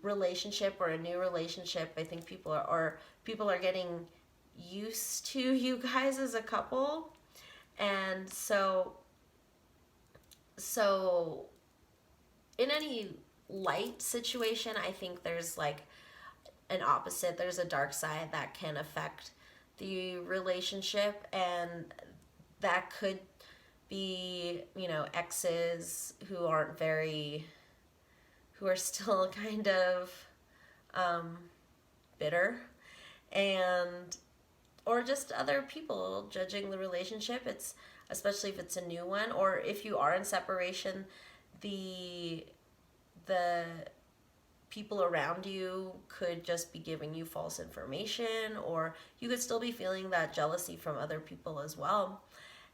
relationship or a new relationship. I think people are getting used to you guys as a couple, and so in any light situation, I think there's like an opposite. There's a dark side that can affect the relationship, and that could be, exes who are still kind of bitter, and or just other people judging the relationship. It's especially if it's a new one, or if you are in separation, the people around you could just be giving you false information, or you could still be feeling that jealousy from other people as well,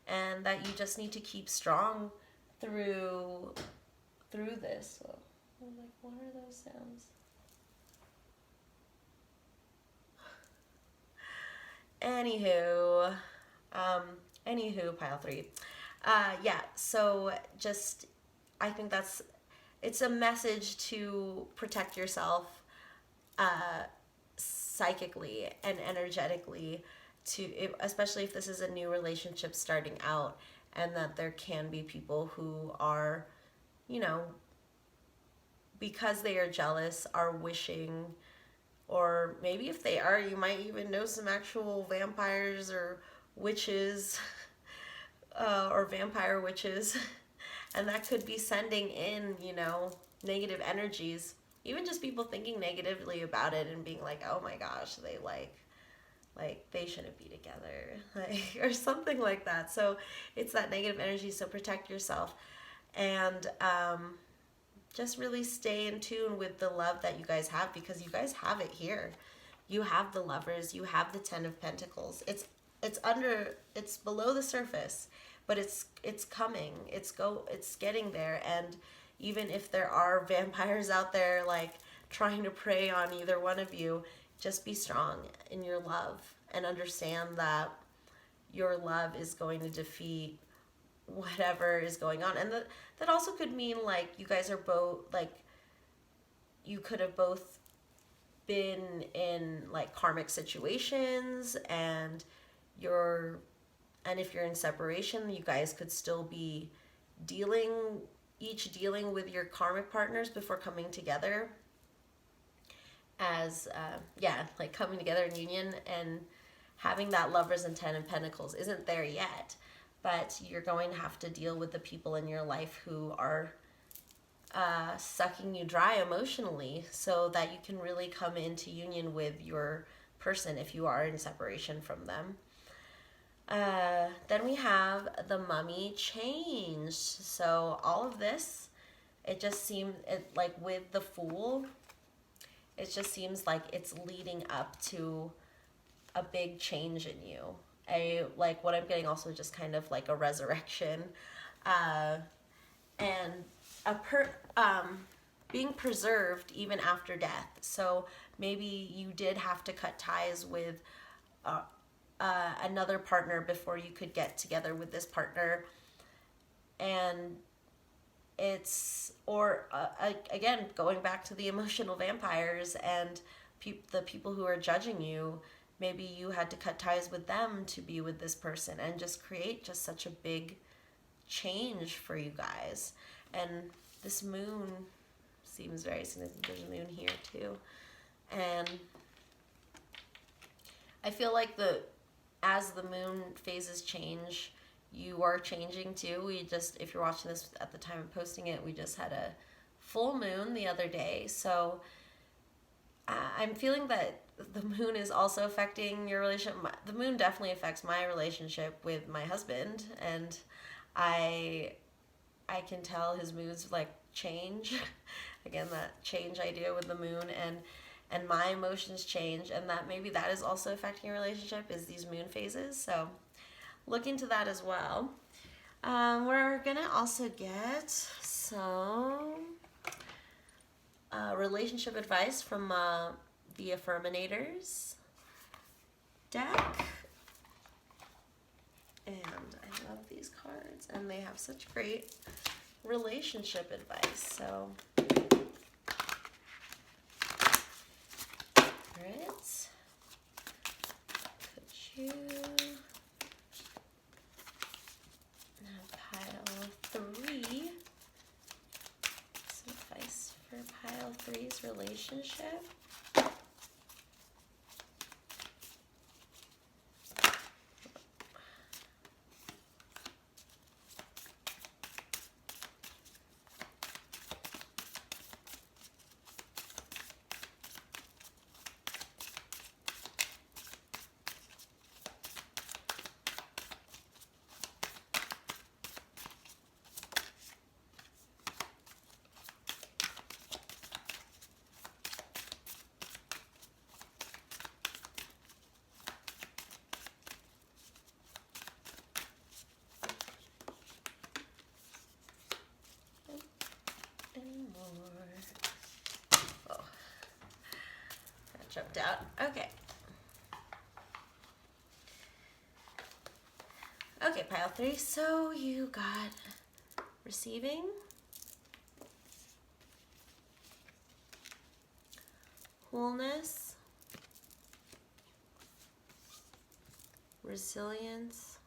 and that you just need to keep strong through this. So, I'm like, what are those sounds? Anywho, pile 3. So just, I think it's a message to protect yourself psychically and energetically, especially if this is a new relationship starting out, and that there can be people who are, because they are jealous, are wishing, or maybe if they are, you might even know some actual vampires or witches, or vampire witches, and that could be sending in, negative energies. Even just people thinking negatively about it and being like, oh my gosh, they like they shouldn't be together, or something like that. So it's that negative energy. So protect yourself, and just really stay in tune with the love that you guys have, because you guys have it here. You have the Lovers, you have the Ten of Pentacles. It's below the surface, but it's coming. It's getting there. And even if there are vampires out there like trying to prey on either one of you, just be strong in your love and understand that your love is going to defeat whatever is going on. And that also could mean like you guys are both, like, you could have both been in like karmic situations, and if you're in separation, you guys could still be dealing with your karmic partners before coming together as like coming together in union. And having that Lovers and Ten of Pentacles isn't there yet, but you're going to have to deal with the people in your life who are sucking you dry emotionally, so that you can really come into union with your person if you are in separation from them. Then we have the Mummy changed. So all of this, it just seems like with the Fool, it just seems like it's leading up to a big change in you. Like what I'm getting also just kind of like a resurrection, and being preserved even after death. So maybe you did have to cut ties with another partner before you could get together with this partner, and again, going back to the emotional vampires and the people who are judging you, maybe you had to cut ties with them to be with this person, and just create just such a big change for you guys. And this moon seems very significant. There's a moon here too, and I feel like as the moon phases change, you are changing too. If you're watching this at the time of posting it, we just had a full moon the other day. So I'm feeling that the moon is also affecting your relationship. The moon definitely affects my relationship with my husband, and I I can tell his moods like change. Again, that change idea with the moon, and my emotions change, and that maybe that is also affecting your relationship, is these moon phases. So look into that as well. We're gonna also get some relationship advice from the Affirminators deck. And I love these cards, and they have such great relationship advice. So, alright, could you pile 3? Some advice for pile 3's relationship. Oh, that jumped out. Okay. Okay, pile 3. So you got receiving, wholeness, resilience,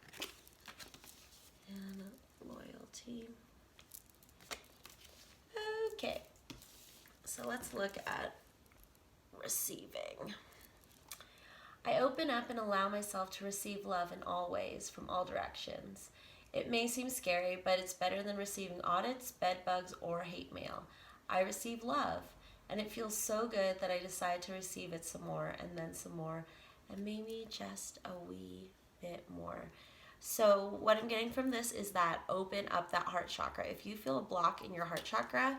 and loyalty. Okay, so let's look at receiving. I open up and allow myself to receive love in all ways, from all directions. It may seem scary, but it's better than receiving audits, bed bugs, or hate mail. I receive love, and it feels so good that I decide to receive it some more, and then some more, and maybe just a wee bit more. So what I'm getting from this is that open up that heart chakra. If you feel a block in your heart chakra,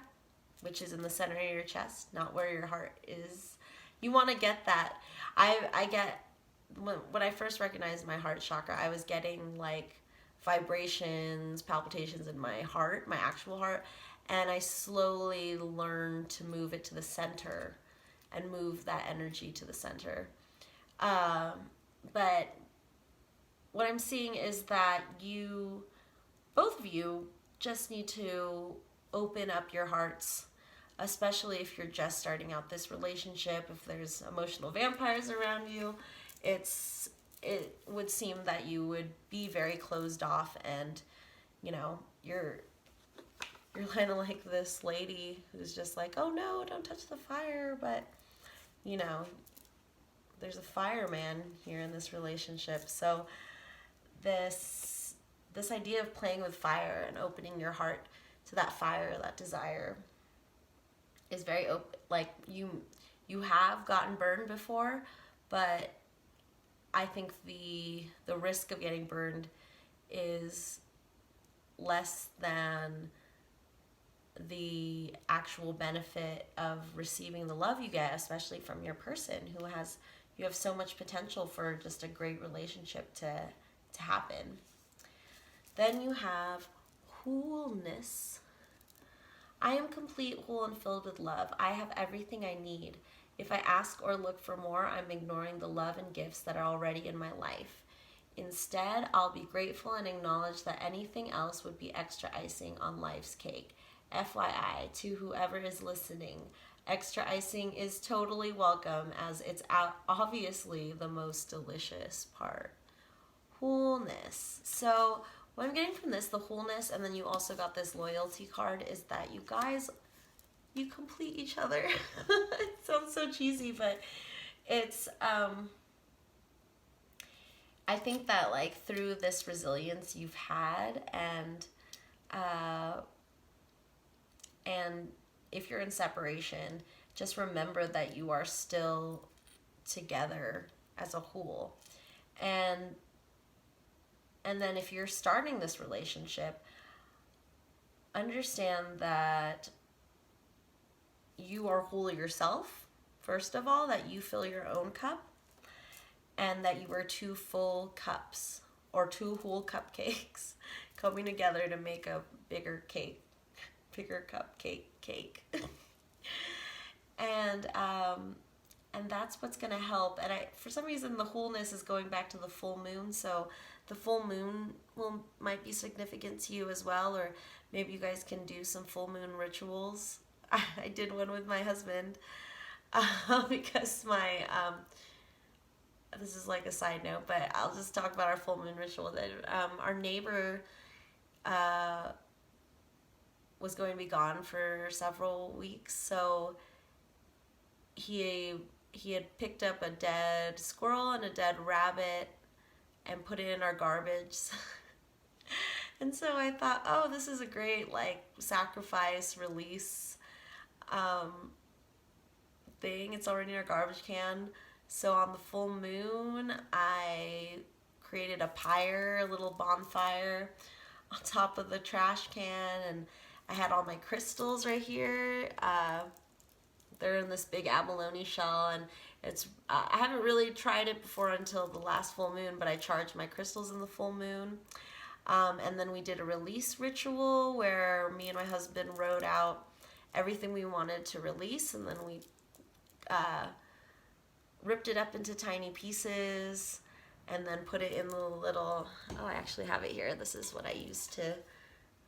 which is in the center of your chest, not where your heart is, you want to get that. I get, when I first recognized my heart chakra, I was getting like vibrations, palpitations in my heart, my actual heart, and I slowly learned to move it to the center and move that energy to the center. But what I'm seeing is that you, both of you, just need to open up your hearts, especially if you're just starting out this relationship. If there's emotional vampires around you, it would seem that you would be very closed off, and you know, you're kind of like this lady who's just like, oh no, don't touch the fire, but you know, there's a fireman here in this relationship. So this idea of playing with fire and opening your heart to that fire, that desire, is very open. Like you have gotten burned before, but I think the risk of getting burned is less than the actual benefit of receiving the love you get, especially from your person who has, you have so much potential for just a great relationship to happen. Then you have wholeness. I am complete, whole, and filled with love. I have everything I need. If I ask or look for more, I'm ignoring the love and gifts that are already in my life. Instead, I'll be grateful and acknowledge that anything else would be extra icing on life's cake. FYI, to whoever is listening, extra icing is totally welcome, as it's obviously the most delicious part. Wholeness. So what I'm getting from this, the wholeness, and then you also got this loyalty card, is that you guys, you complete each other. It sounds so cheesy, but it's, I think that like through this resilience you've had, and if you're in separation, just remember that you are still together as a whole. And then if you're starting this relationship, understand that you are whole yourself, first of all, that you fill your own cup, and that you are two full cups or two whole cupcakes coming together to make a bigger cake, bigger cupcake cake. and that's what's going to help. And for some reason, the wholeness is going back to the full moon. So the full moon might be significant to you as well, or maybe you guys can do some full moon rituals. I did one with my husband because this is like a side note, but I'll just talk about our full moon ritual. That our neighbor was going to be gone for several weeks, so he had picked up a dead squirrel and a dead rabbit and put it in our garbage. And so I thought, oh, this is a great like sacrifice release thing. It's already in our garbage can. So on the full moon, I created a pyre, a little bonfire on top of the trash can, and I had all my crystals right here. They're in this big abalone shell, and it's I haven't really tried it before until the last full moon, but I charged my crystals in the full moon. And then we did a release ritual where me and my husband wrote out everything we wanted to release, and then we ripped it up into tiny pieces and then put it in the little, I actually have it here. This is what I used to,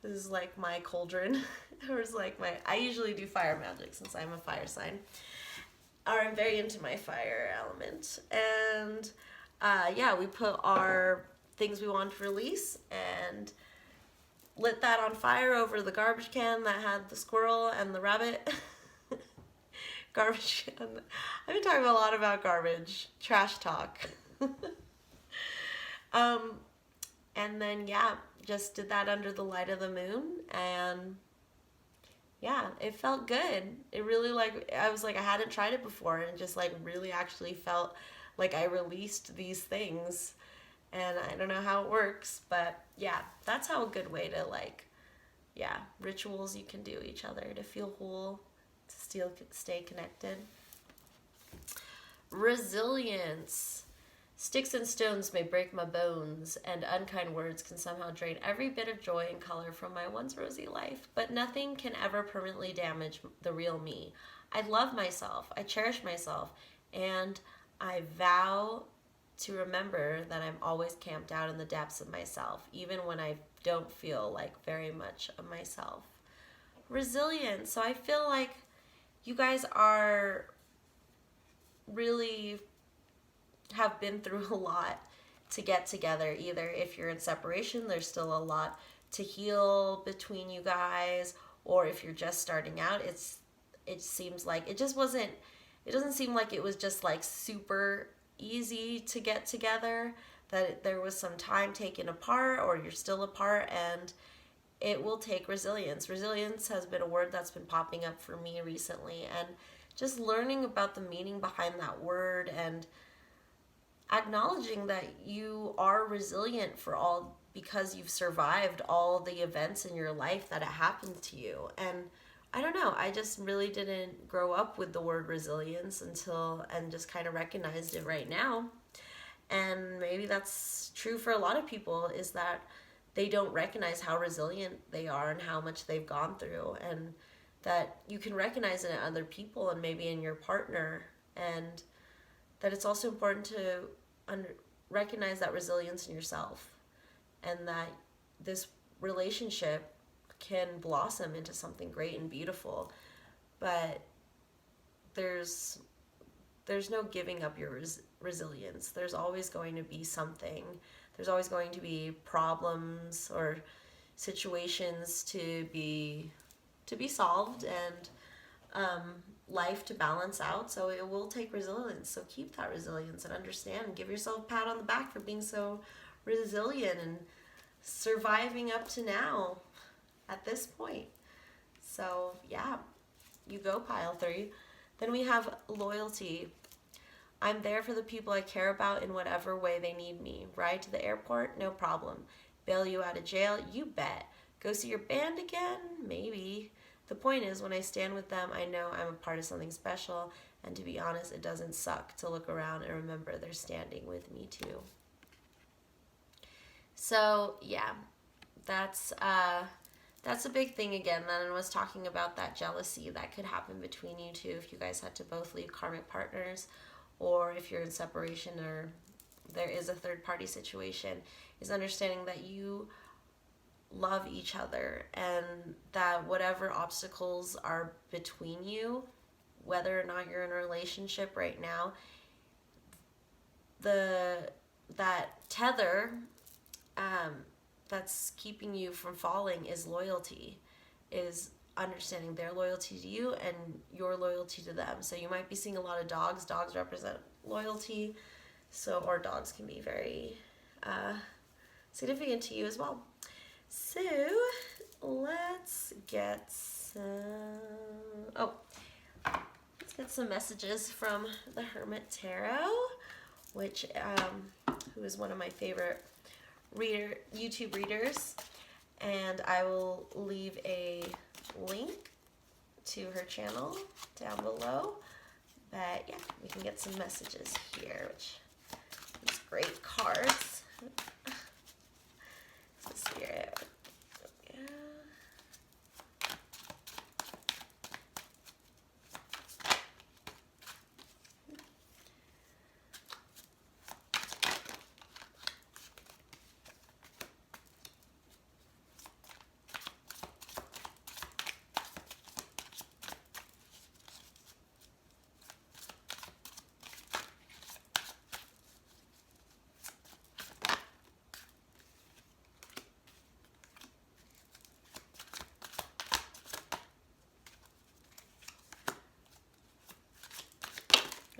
this is like my cauldron. Or it's like I usually do fire magic since I'm a fire sign. Or I'm very into my fire element. And yeah, we put our things we want to release and lit that on fire over the garbage can that had the squirrel and the rabbit. Garbage can. I've been talking a lot about garbage, trash talk. And then yeah, just did that under the light of the moon, and yeah, it felt good. It really I was like, I hadn't tried it before, and just like really actually felt like I released these things. And I don't know how it works, but yeah, that's how a good way to rituals you can do each other to feel whole, to still stay connected. Resilience. Sticks and stones may break my bones, and unkind words can somehow drain every bit of joy and color from my once rosy life, but nothing can ever permanently damage the real me. I love myself, I cherish myself, and I vow to remember that I'm always camped out in the depths of myself, even when I don't feel like very much of myself. Resilience. So I feel like you guys are really have been through a lot to get together. Either if you're in separation, there's still a lot to heal between you guys, or if you're just starting out, it seems like it doesn't seem like it was just like super easy to get together, that there was some time taken apart, or you're still apart, and it will take resilience. Resilience has been a word that's been popping up for me recently, and just learning about the meaning behind that word and acknowledging that you are resilient because you've survived all the events in your life that have happened to you. And I don't know, I just really didn't grow up with the word resilience and just kind of recognized it right now. And maybe that's true for a lot of people, is that they don't recognize how resilient they are and how much they've gone through, and that you can recognize it in other people and maybe in your partner, and that it's also important to recognize that resilience in yourself, and that this relationship can blossom into something great and beautiful, but there's no giving up your resilience. There's always going to be something. There's always going to be problems or situations to be solved, and life to balance out. So it will take resilience. So keep that resilience and understand, and give yourself a pat on the back for being so resilient and surviving up to now at this point. So yeah, you go, pile 3. Then we have loyalty. I'm there for the people I care about in whatever way they need me. Ride to the airport? No problem. Bail you out of jail? You bet. go see your band again? Maybe. The point is, when I stand with them, I know I'm a part of something special, and to be honest, it doesn't suck to look around and remember they're standing with me too. So yeah, that's a big thing again. Then I was talking about that jealousy that could happen between you two if you guys had to both leave karmic partners, or if you're in separation or there is a third party situation, is understanding that you love each other and that whatever obstacles are between you, whether or not you're in a relationship right now, that tether that's keeping you from falling is loyalty, is understanding their loyalty to you and your loyalty to them. So you might be seeing a lot of dogs. Dogs represent loyalty, so, or dogs can be very significant to you as well. So let's get some messages from the Hermit Tarot, which who is one of my favorite YouTube readers, and I will leave a link to her channel down below. But yeah, we can get some messages here, which is great cards. The Spirit. Yeah.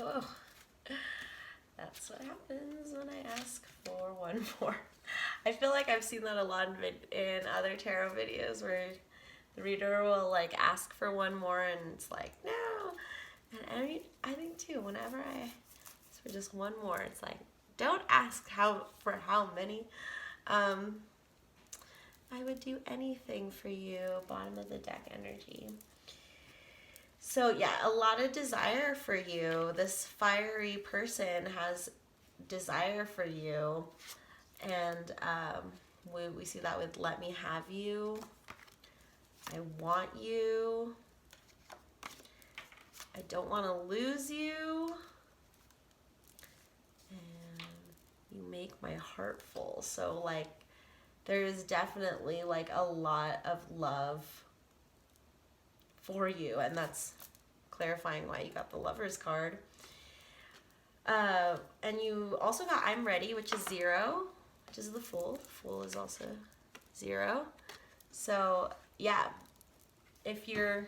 Oh, that's what happens when I ask for one more. I feel like I've seen that a lot in other tarot videos where the reader will like ask for one more and it's like, no. And I think too, whenever I ask for just one more, it's like, don't ask for how many. I would do anything for you. Bottom of the deck energy. So yeah, a lot of desire for you. This fiery person has desire for you. And we see that with let me have you. I want you. I don't want to lose you. And you make my heart full. So like there is definitely like a lot of love for you, and that's clarifying why you got the Lover's card. And you also got I'm ready, which is 0, which is the Fool. Fool is also 0. So yeah, if you're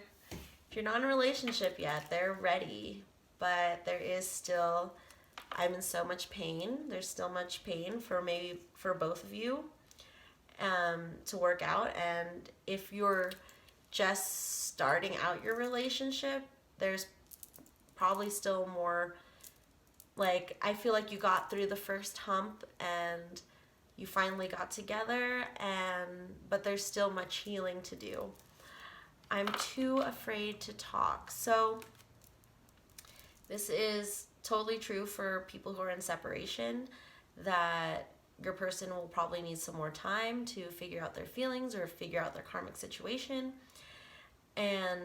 not in a relationship yet, they're ready, but there is still, I'm in so much pain. There's still much pain for both of you to work out. And if you're just starting out your relationship, there's probably still more, like, I feel like you got through the first hump and you finally got together, but there's still much healing to do. I'm too afraid to talk. So this is totally true for people who are in separation, that your person will probably need some more time to figure out their feelings or figure out their karmic situation. And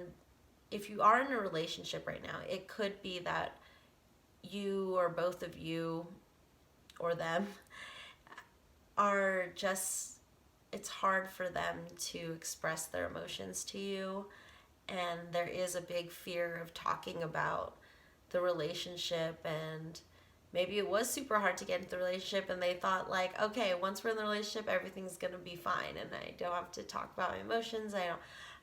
if you are in a relationship right now, it could be that you or both of you or them are just, it's hard for them to express their emotions to you. And there is a big fear of talking about the relationship, and maybe it was super hard to get into the relationship and they thought like, okay, once we're in the relationship, everything's going to be fine and I don't have to talk about my emotions. I don't have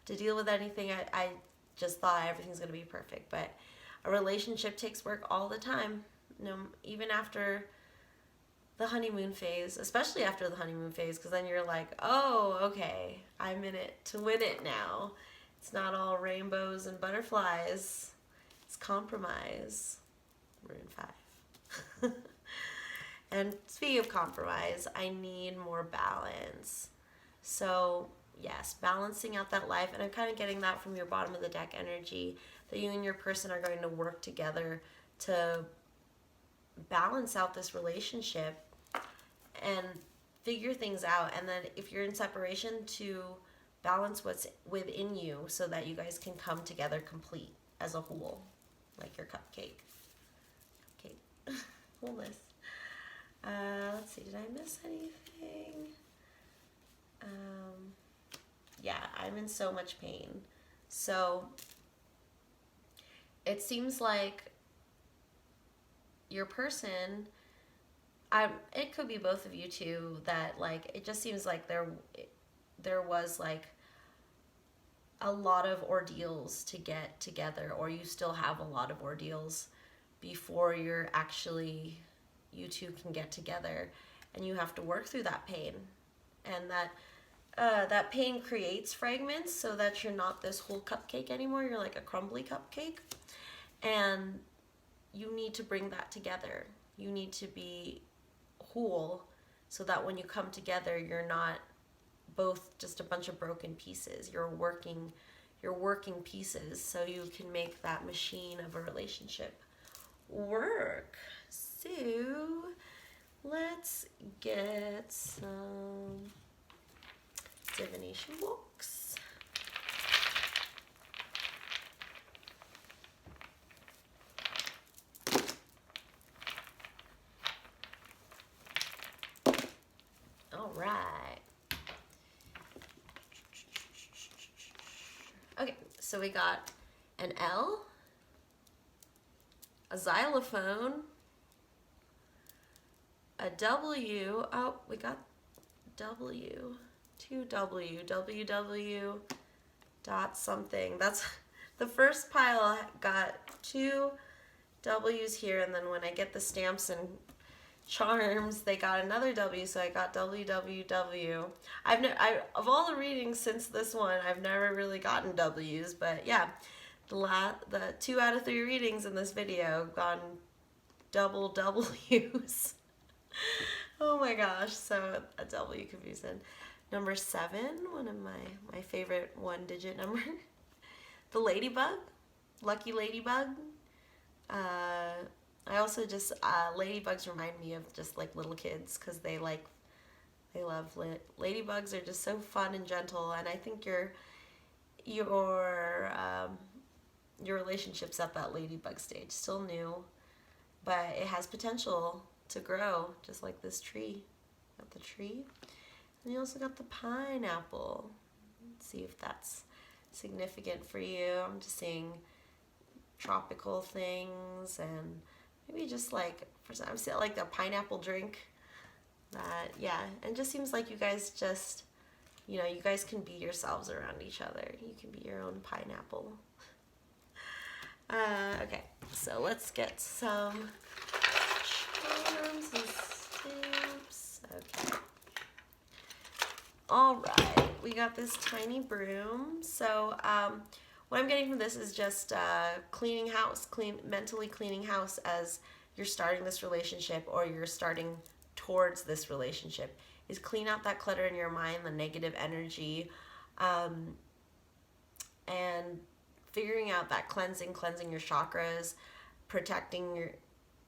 to deal with anything. I just thought everything's going to be perfect. But a relationship takes work all the time. Even after the honeymoon phase, especially after the honeymoon phase, because then you're like, oh, okay, I'm in it to win it now. It's not all rainbows and butterflies. It's compromise. We're in 5. And speaking of compromise, I need more balance. So Yes, balancing out that life. And I'm kind of getting that from your bottom of the deck energy, that you and your person are going to work together to balance out this relationship and figure things out. And then if you're in separation, to balance what's within you so that you guys can come together complete as a whole, like your cupcake. Cupcake. Wholeness. Let's see, did I miss anything? Yeah, I'm in so much pain. So it seems like your person, it could be both of you too, that like it just seems like there was like a lot of ordeals to get together, or you still have a lot of ordeals before you two can get together, and you have to work through that pain, and that pain creates fragments so that you're not this whole cupcake anymore. You're like a crumbly cupcake, and you need to bring that together. You need to be whole so that when you come together, you're not both just a bunch of broken pieces. You're working pieces so you can make that machine of a relationship work. So let's get some divination books. All right. Okay, so we got an L, a xylophone, a W. Oh, we got W. 2W. WW dot something. That's the first pile. Got 2 W's here, and then when I get the stamps and charms, they got another W, so I got WWW. Of all the readings since this one, I've never really gotten W's, but yeah, the 2 out of 3 readings in this video gone double W's. Oh my gosh, so a W confusion. Number 7, one of my favorite 1-digit number. The ladybug, lucky ladybug. I also just, ladybugs remind me of just like little kids, because they love ladybugs are just so fun and gentle, and I think your relationship's at that ladybug stage, still new, but it has potential to grow, just like this tree. Got the tree, and you also got the pineapple. Let's see if that's significant for you. I'm just seeing tropical things, and maybe just like, for some, I'm seeing like a pineapple drink. That, yeah, and just seems like you guys just, you guys can be yourselves around each other. You can be your own pineapple. Okay, so let's get some charms and stamps. Okay. All right, we got this tiny broom. So what I'm getting from this is just cleaning house, mentally cleaning house as you're starting this relationship, or you're starting towards this relationship, is clean out that clutter in your mind, the negative energy, and figuring out that cleansing your chakras, protecting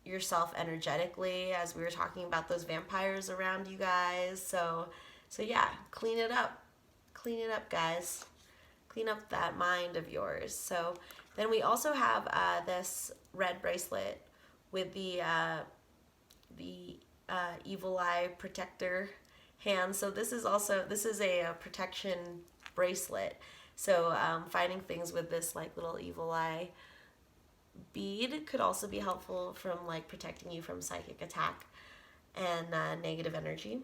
yourself energetically, as we were talking about those vampires around you guys. So yeah, clean it up, guys. Clean up that mind of yours. So then we also have this red bracelet with the evil eye protector hand. So this is a protection bracelet. So finding things with this like little evil eye bead could also be helpful from like protecting you from psychic attack and negative energy.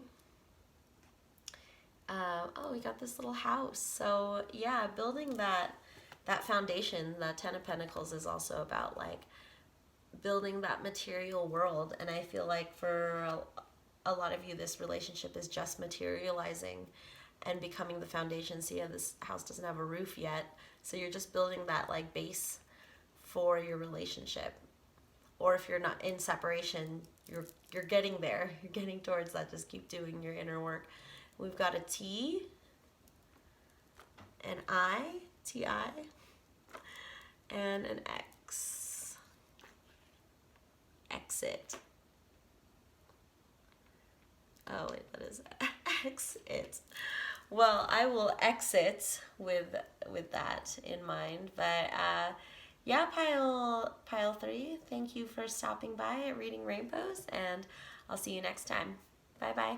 Oh, we got this little house. So yeah, building that foundation. The 10 of Pentacles is also about like building that material world, and I feel like for a lot of you, this relationship is just materializing and becoming the foundation. See, this house doesn't have a roof yet, so you're just building that like base for your relationship. Or if you're not in separation, you're getting there. You're getting towards that. Just keep doing your inner work. We've got a T, an I, T-I, and an X, exit. Oh wait, what is that? Exit. Well, I will exit with that in mind. But yeah, pile 3. Thank you for stopping by at Reading Rainbows, and I'll see you next time. Bye bye.